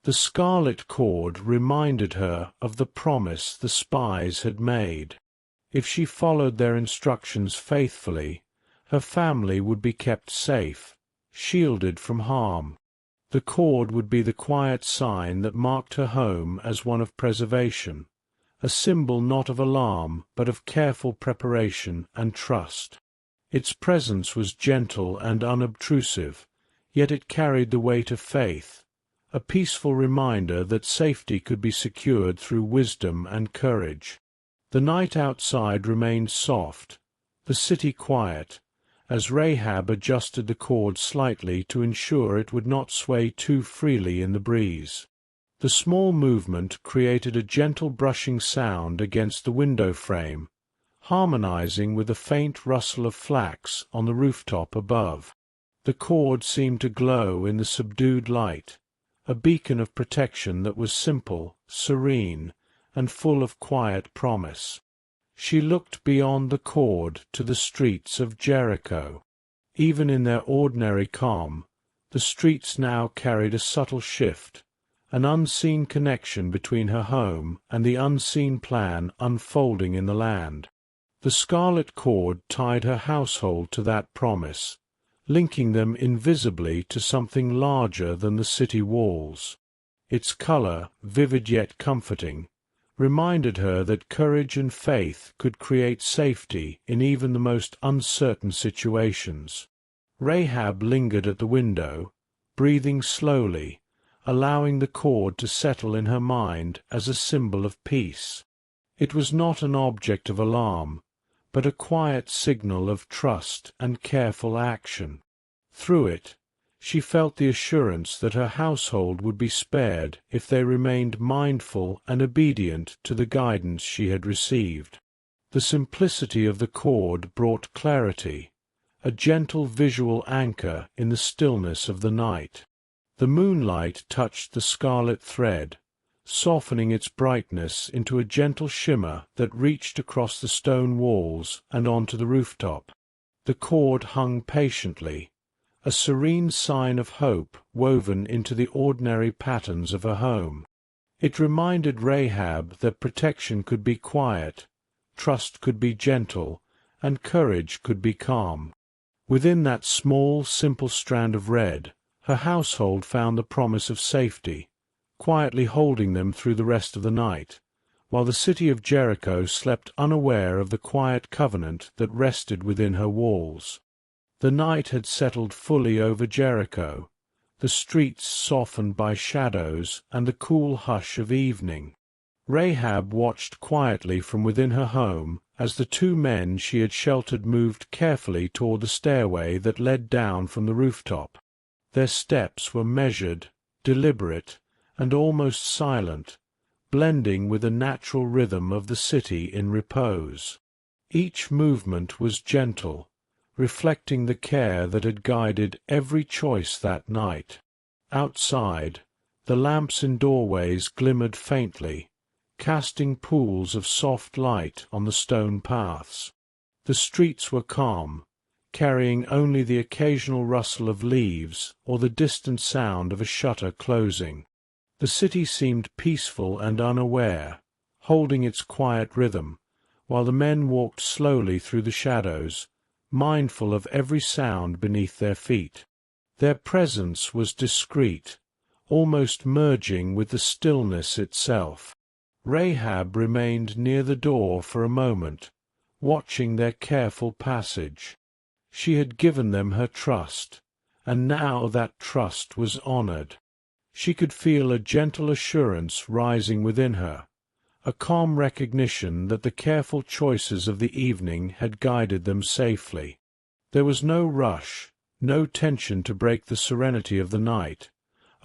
The scarlet cord reminded her of the promise the spies had made. If she followed their instructions faithfully, her family would be kept safe, shielded from harm. The cord would be the quiet sign that marked her home as one of preservation, a symbol not of alarm but of careful preparation and trust. Its presence was gentle and unobtrusive, yet it carried the weight of faith, a peaceful reminder that safety could be secured through wisdom and courage. The night outside remained soft, the city quiet, as Rahab adjusted the cord slightly to ensure it would not sway too freely in the breeze. The small movement created a gentle brushing sound against the window frame, harmonizing with a faint rustle of flax on the rooftop above. The cord seemed to glow in the subdued light, a beacon of protection that was simple, serene, and full of quiet promise. She looked beyond the cord to the streets of Jericho. Even in their ordinary calm, the streets now carried a subtle shift, an unseen connection between her home and the unseen plan unfolding in the land. The scarlet cord tied her household to that promise, linking them invisibly to something larger than the city walls. Its color, vivid yet comforting, reminded her that courage and faith could create safety in even the most uncertain situations. Rahab lingered at the window, breathing slowly, allowing the cord to settle in her mind as a symbol of peace. It was not an object of alarm, but a quiet signal of trust and careful action. Through it, She felt the assurance that her household would be spared if they remained mindful and obedient to the guidance she had received. The simplicity of the cord brought clarity, a gentle visual anchor in the stillness of the night. The moonlight touched the scarlet thread, softening its brightness into a gentle shimmer that reached across the stone walls and onto the rooftop. The cord hung patiently, a serene sign of hope woven into the ordinary patterns of her home. It reminded Rahab that protection could be quiet, trust could be gentle, and courage could be calm. Within that small, simple strand of red, her household found the promise of safety, quietly holding them through the rest of the night, while the city of Jericho slept unaware of the quiet covenant that rested within her walls. The night had settled fully over Jericho, the streets softened by shadows and the cool hush of evening. Rahab watched quietly from within her home as the two men she had sheltered moved carefully toward the stairway that led down from the rooftop. Their steps were measured, deliberate, and almost silent, blending with the natural rhythm of the city in repose. Each movement was gentle, reflecting the care that had guided every choice that night. Outside, the lamps in doorways glimmered faintly, casting pools of soft light on the stone paths. The streets were calm, carrying only the occasional rustle of leaves or the distant sound of a shutter closing. The city seemed peaceful and unaware, holding its quiet rhythm, while the men walked slowly through the shadows, mindful of every sound beneath their feet. Their presence was discreet, almost merging with the stillness itself. Rahab remained near the door for a moment, watching their careful passage. She had given them her trust, and now that trust was honored. She could feel a gentle assurance rising within her, a calm recognition that the careful choices of the evening had guided them safely. There was no rush, no tension to break the serenity of the night,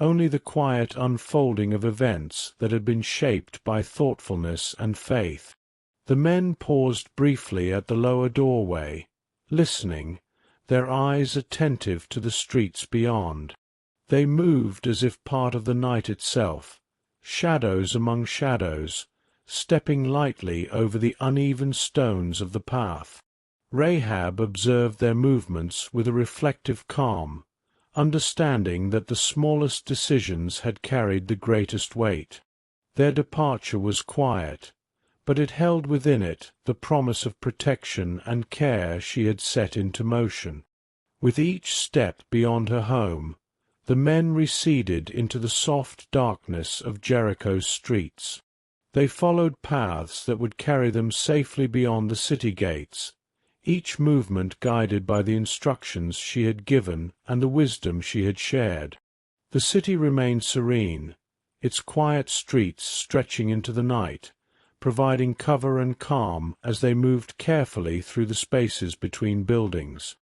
only the quiet unfolding of events that had been shaped by thoughtfulness and faith. The men paused briefly at the lower doorway, listening, their eyes attentive to the streets beyond. They moved as if part of the night itself, shadows among shadows, stepping lightly over the uneven stones of the path. Rahab observed their movements with a reflective calm, understanding that the smallest decisions had carried the greatest weight. Their departure was quiet, but it held within it the promise of protection and care she had set into motion. With each step beyond her home, the men receded into the soft darkness of Jericho's streets. They followed paths that would carry them safely beyond the city gates, each movement guided by the instructions she had given and the wisdom she had shared. The city remained serene, its quiet streets stretching into the night, providing cover and calm as they moved carefully through the spaces between buildings.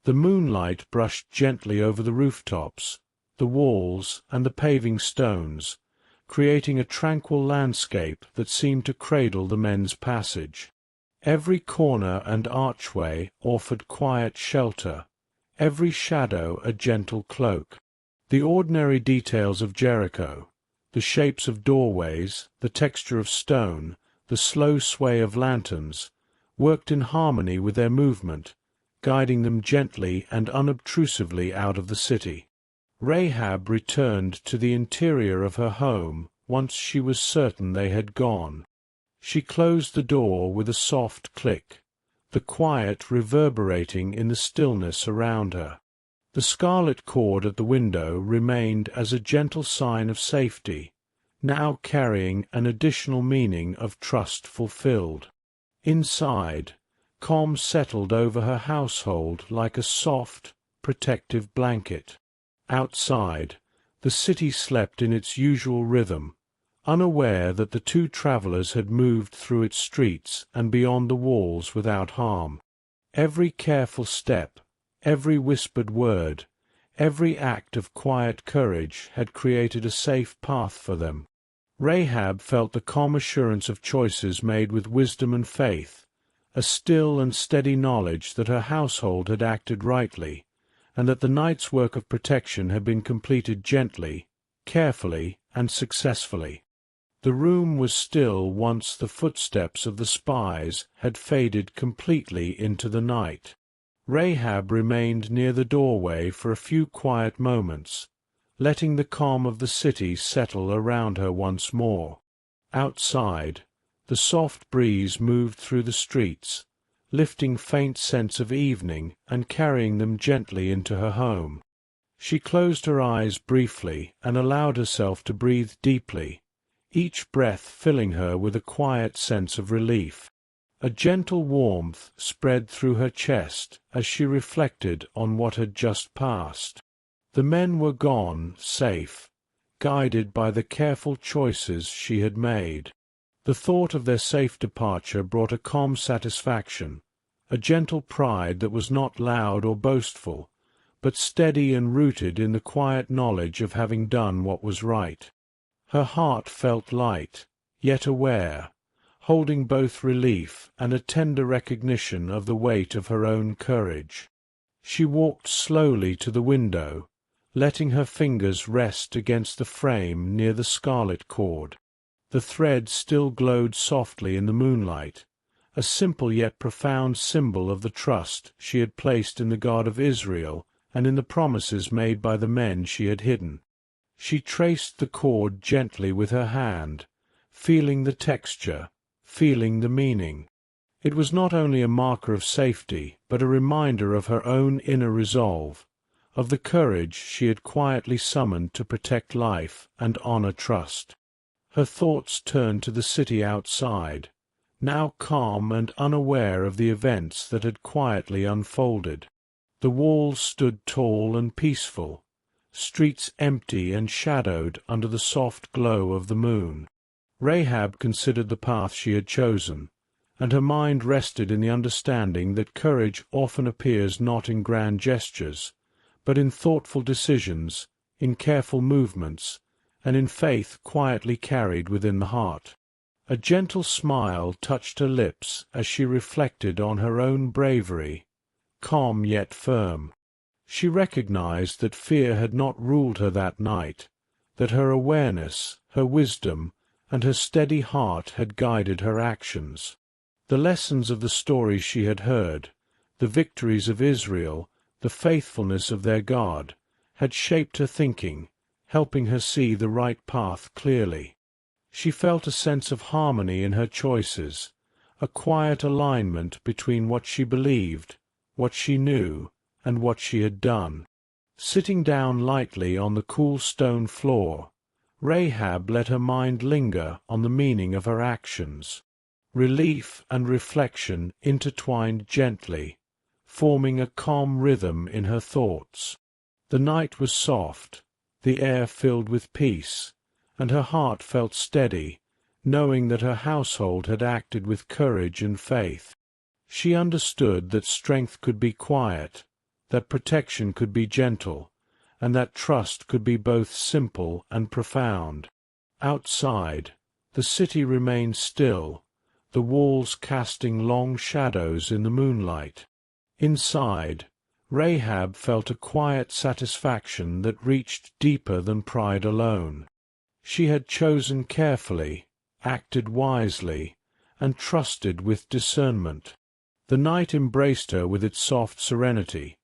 The moonlight brushed gently over the rooftops, the walls, and the paving stones, creating a tranquil landscape that seemed to cradle the men's passage. Every corner and archway offered quiet shelter, every shadow a gentle cloak. The ordinary details of Jericho, the shapes of doorways, the texture of stone, the slow sway of lanterns, worked in harmony with their movement, guiding them gently and unobtrusively out of the city. Rahab returned to the interior of her home once she was certain they had gone. She closed the door with a soft click, the quiet reverberating in the stillness around her. The scarlet cord at the window remained as a gentle sign of safety, now carrying an additional meaning of trust fulfilled. Inside, calm settled over her household like a soft, protective blanket. Outside, the city slept in its usual rhythm, unaware that the two travelers had moved through its streets and beyond the walls without harm. Every careful step, every whispered word, Every act of quiet courage had created a safe path for them. Rahab felt the calm assurance of choices made with wisdom and faith, a still and steady knowledge that her household had acted rightly, and that the night's work of protection had been completed gently, carefully, and successfully. The room was still once the footsteps of the spies had faded completely into the night. Rahab remained near the doorway for a few quiet moments, letting the calm of the city settle around her once more. Outside, the soft breeze moved through the streets, lifting faint scents of evening and carrying them gently into her home. She closed her eyes briefly and allowed herself to breathe deeply, each breath filling her with a quiet sense of relief. A gentle warmth spread through her chest as she reflected on what had just passed. The men were gone, safe, guided by the careful choices she had made. The thought of their safe departure brought a calm satisfaction, a gentle pride that was not loud or boastful, but steady and rooted in the quiet knowledge of having done what was right. Her heart felt light, yet aware, holding both relief and a tender recognition of the weight of her own courage. She walked slowly to the window, letting her fingers rest against the frame near the scarlet cord. The thread still glowed softly in the moonlight, a simple yet profound symbol of the trust she had placed in the God of Israel and in the promises made by the men she had hidden. She traced the cord gently with her hand, feeling the texture, feeling the meaning. It was not only a marker of safety, but a reminder of her own inner resolve, of the courage she had quietly summoned to protect life and honor trust. Her thoughts turned to the city outside, now calm and unaware of the events that had quietly unfolded. The walls stood tall and peaceful, streets empty and shadowed under the soft glow of the moon. Rahab considered the path she had chosen, and her mind rested in the understanding that courage often appears not in grand gestures, but in thoughtful decisions, in careful movements, and in faith quietly carried within the heart. A gentle smile touched her lips as she reflected on her own bravery, calm yet firm. She recognized that fear had not ruled her that night, that her awareness, her wisdom, and her steady heart had guided her actions. The lessons of the stories she had heard, the victories of Israel, the faithfulness of their God, had shaped her thinking, helping her see the right path clearly. She felt a sense of harmony in her choices, a quiet alignment between what she believed, what she knew, and what she had done. Sitting down lightly on the cool stone floor, Rahab let her mind linger on the meaning of her actions. Relief and reflection intertwined gently, forming a calm rhythm in her thoughts. The night was soft, the air filled with peace, and her heart felt steady, knowing that her household had acted with courage and faith. She understood that strength could be quiet, that protection could be gentle, and that trust could be both simple and profound. Outside, the city remained still, the walls casting long shadows in the moonlight. Inside, Rahab felt a quiet satisfaction that reached deeper than pride alone. She had chosen carefully, acted wisely, and trusted with discernment. The night embraced her with its soft serenity,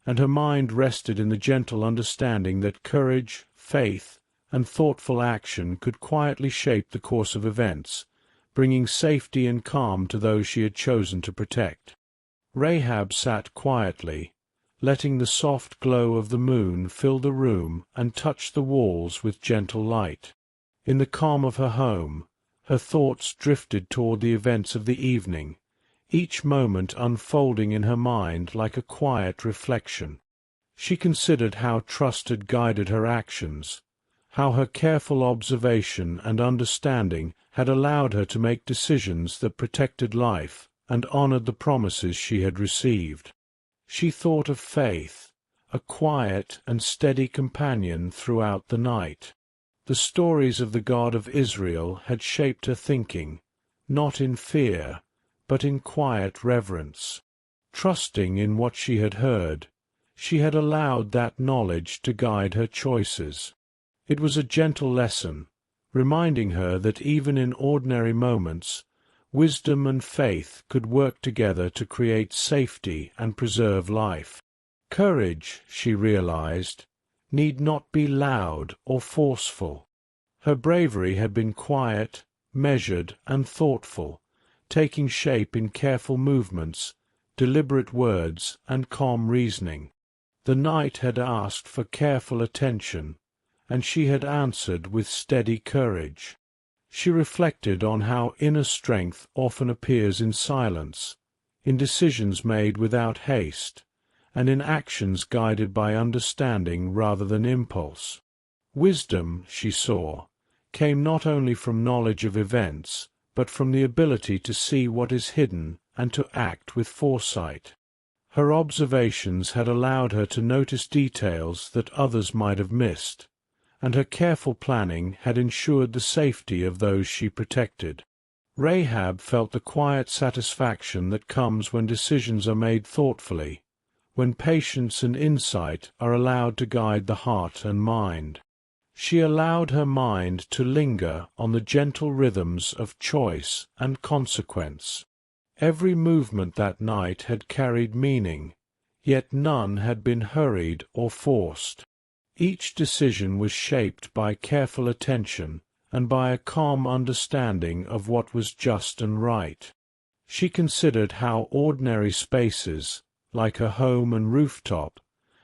and her mind rested in the gentle understanding that courage, faith, and thoughtful action could quietly shape the course of events, bringing safety and calm to those she had chosen to protect. Rahab sat quietly, letting the soft glow of the moon fill the room and touch the walls with gentle light. In the calm of her home, her thoughts drifted toward the events of the evening, each moment unfolding in her mind like a quiet reflection. She considered how trust had guided her actions, how her careful observation and understanding had allowed her to make decisions that protected life and honored the promises she had received. She thought of faith, a quiet and steady companion throughout the night. The stories of the God of Israel had shaped her thinking, not in fear, but in quiet reverence. Trusting in what she had heard, she had allowed that knowledge to guide her choices. It was a gentle lesson, reminding her that even in ordinary moments, wisdom and faith could work together to create safety and preserve life. Courage, she realized, need not be loud or forceful. Her bravery had been quiet, measured, and thoughtful, taking shape in careful movements, deliberate words, and calm reasoning. The night had asked for careful attention, and she had answered with steady courage. She reflected on how inner strength often appears in silence, in decisions made without haste, and in actions guided by understanding rather than impulse. Wisdom, she saw, came not only from knowledge of events, but from the ability to see what is hidden and to act with foresight. Her observations had allowed her to notice details that others might have missed, and her careful planning had ensured the safety of those she protected. Rahab felt the quiet satisfaction that comes when decisions are made thoughtfully, when patience and insight are allowed to guide the heart and mind. She allowed her mind to linger on the gentle rhythms of choice and consequence. Every movement that night had carried meaning, yet none had been hurried or forced. Each decision was shaped by careful attention and by a calm understanding of what was just and right. She considered how ordinary spaces, like her home and rooftop,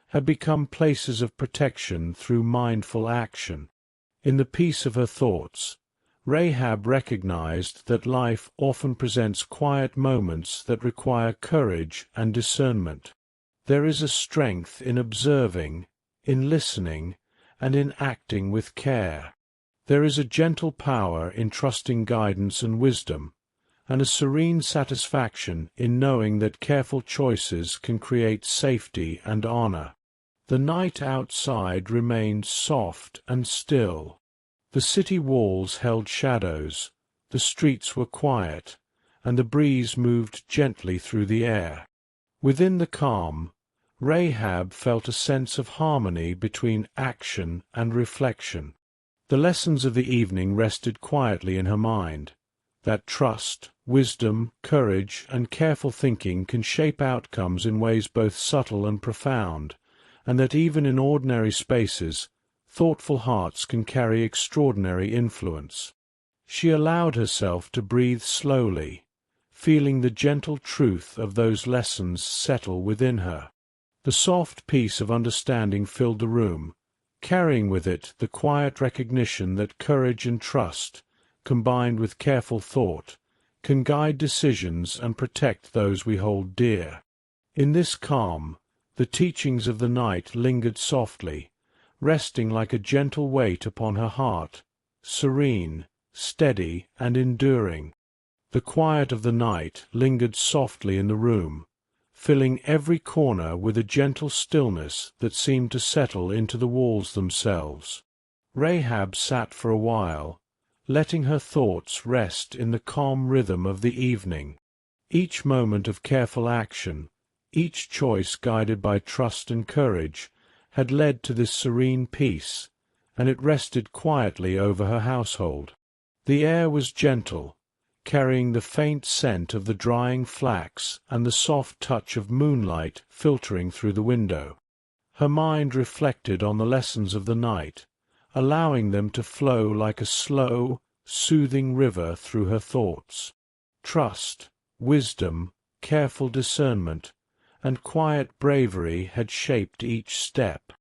had become places of protection through mindful action. In the peace of her thoughts, Rahab recognized that life often presents quiet moments that require courage and discernment. There is a strength in observing, in listening, and in acting with care. There is a gentle power in trusting guidance and wisdom, and a serene satisfaction in knowing that careful choices can create safety and honor. The night outside remained soft and still. The city walls held shadows, the streets were quiet, and the breeze moved gently through the air. Within the calm, Rahab felt a sense of harmony between action and reflection. The lessons of the evening rested quietly in her mind, that trust, wisdom, courage, and careful thinking can shape outcomes in ways both subtle and profound, and that even in ordinary spaces, thoughtful hearts can carry extraordinary influence. She allowed herself to breathe slowly, feeling the gentle truth of those lessons settle within her. The soft peace of understanding filled the room, carrying with it the quiet recognition that courage and trust, combined with careful thought, can guide decisions and protect those we hold dear. In this calm, the teachings of the night lingered softly, resting like a gentle weight upon her heart, serene, steady, and enduring. The quiet of the night lingered softly in the room, filling every corner with a gentle stillness that seemed to settle into the walls themselves. Rahab sat for a while, letting her thoughts rest in the calm rhythm of the evening. Each moment of careful action, each choice guided by trust and courage, had led to this serene peace, and it rested quietly over her household. The air was gentle, carrying the faint scent of the drying flax and the soft touch of moonlight filtering through the window. Her mind reflected on the lessons of the night, allowing them to flow like a slow, soothing river through her thoughts. Trust, wisdom, careful discernment, and quiet bravery had shaped each step.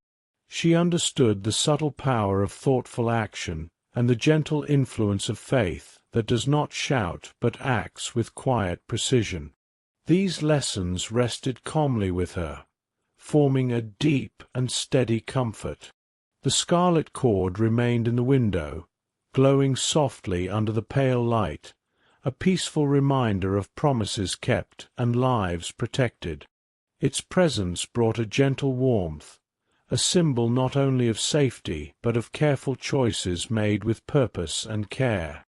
She understood the subtle power of thoughtful action and the gentle influence of faith that does not shout but acts with quiet precision. These lessons rested calmly with her, forming a deep and steady comfort. The scarlet cord remained in the window, glowing softly under the pale light, a peaceful reminder of promises kept and lives protected. Its presence brought a gentle warmth, a symbol not only of safety but of careful choices made with purpose and care.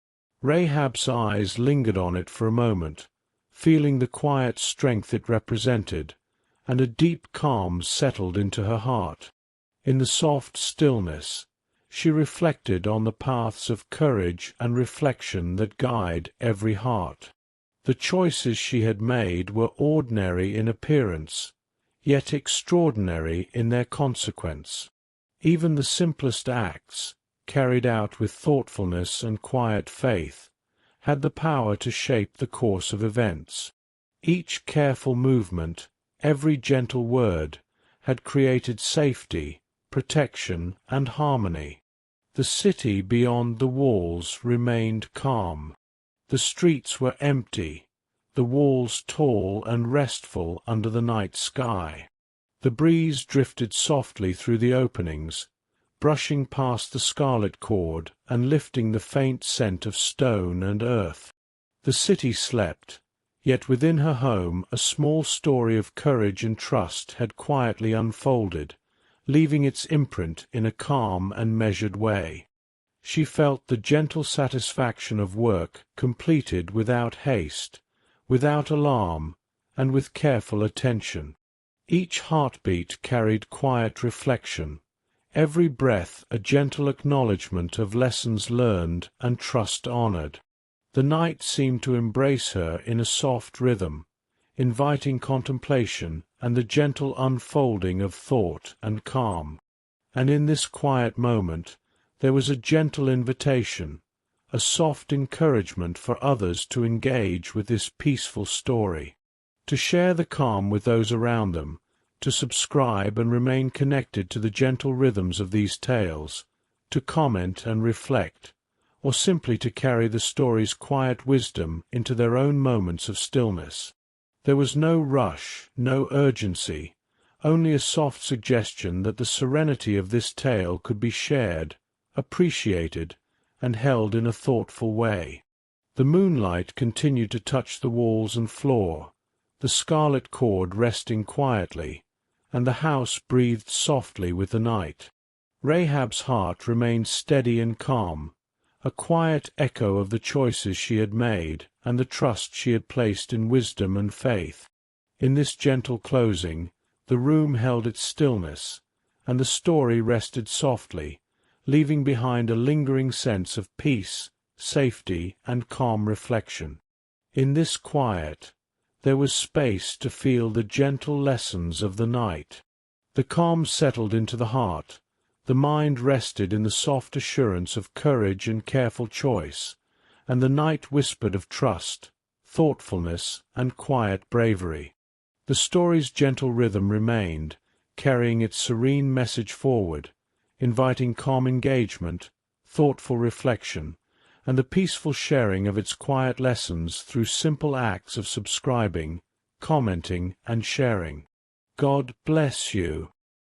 Rahab's eyes lingered on it for a moment, feeling the quiet strength it represented, and a deep calm settled into her heart. In the soft stillness, she reflected on the paths of courage and reflection that guide every heart. The choices she had made were ordinary in appearance, yet extraordinary in their consequence. Even the simplest acts, carried out with thoughtfulness and quiet faith, had the power to shape the course of events. Each careful movement, every gentle word, had created safety, protection, and harmony. The city beyond the walls remained calm. The streets were empty, the walls tall and restful under the night sky. The breeze drifted softly through the openings, brushing past the scarlet cord and lifting the faint scent of stone and earth. The city slept, yet within her home a small story of courage and trust had quietly unfolded, leaving its imprint in a calm and measured way. She felt the gentle satisfaction of work completed without haste, without alarm, and with careful attention. Each heartbeat carried quiet reflection, every breath a gentle acknowledgment of lessons learned and trust honored. The night seemed to embrace her in a soft rhythm, inviting contemplation and the gentle unfolding of thought and calm. And in this quiet moment there was a gentle invitation, a soft encouragement for others to engage with this peaceful story, to share the calm with those around them, to subscribe and remain connected to the gentle rhythms of these tales, to comment and reflect, or simply to carry the story's quiet wisdom into their own moments of stillness. There was no rush, no urgency, only a soft suggestion that the serenity of this tale could be shared, appreciated, and held in a thoughtful way. The moonlight continued to touch the walls and floor, the scarlet cord resting quietly, and the house breathed softly with the night. Rahab's heart remained steady and calm, a quiet echo of the choices she had made and the trust she had placed in wisdom and faith. In this gentle closing, the room held its stillness, and the story rested softly, leaving behind a lingering sense of peace, safety, and calm reflection. In this quiet, there was space to feel the gentle lessons of the night. The calm settled into the heart, the mind rested in the soft assurance of courage and careful choice, and the night whispered of trust, thoughtfulness, and quiet bravery. The story's gentle rhythm remained, carrying its serene message forward, inviting calm engagement, thoughtful reflection, and the peaceful sharing of its quiet lessons through simple acts of subscribing, commenting, and sharing. God bless you.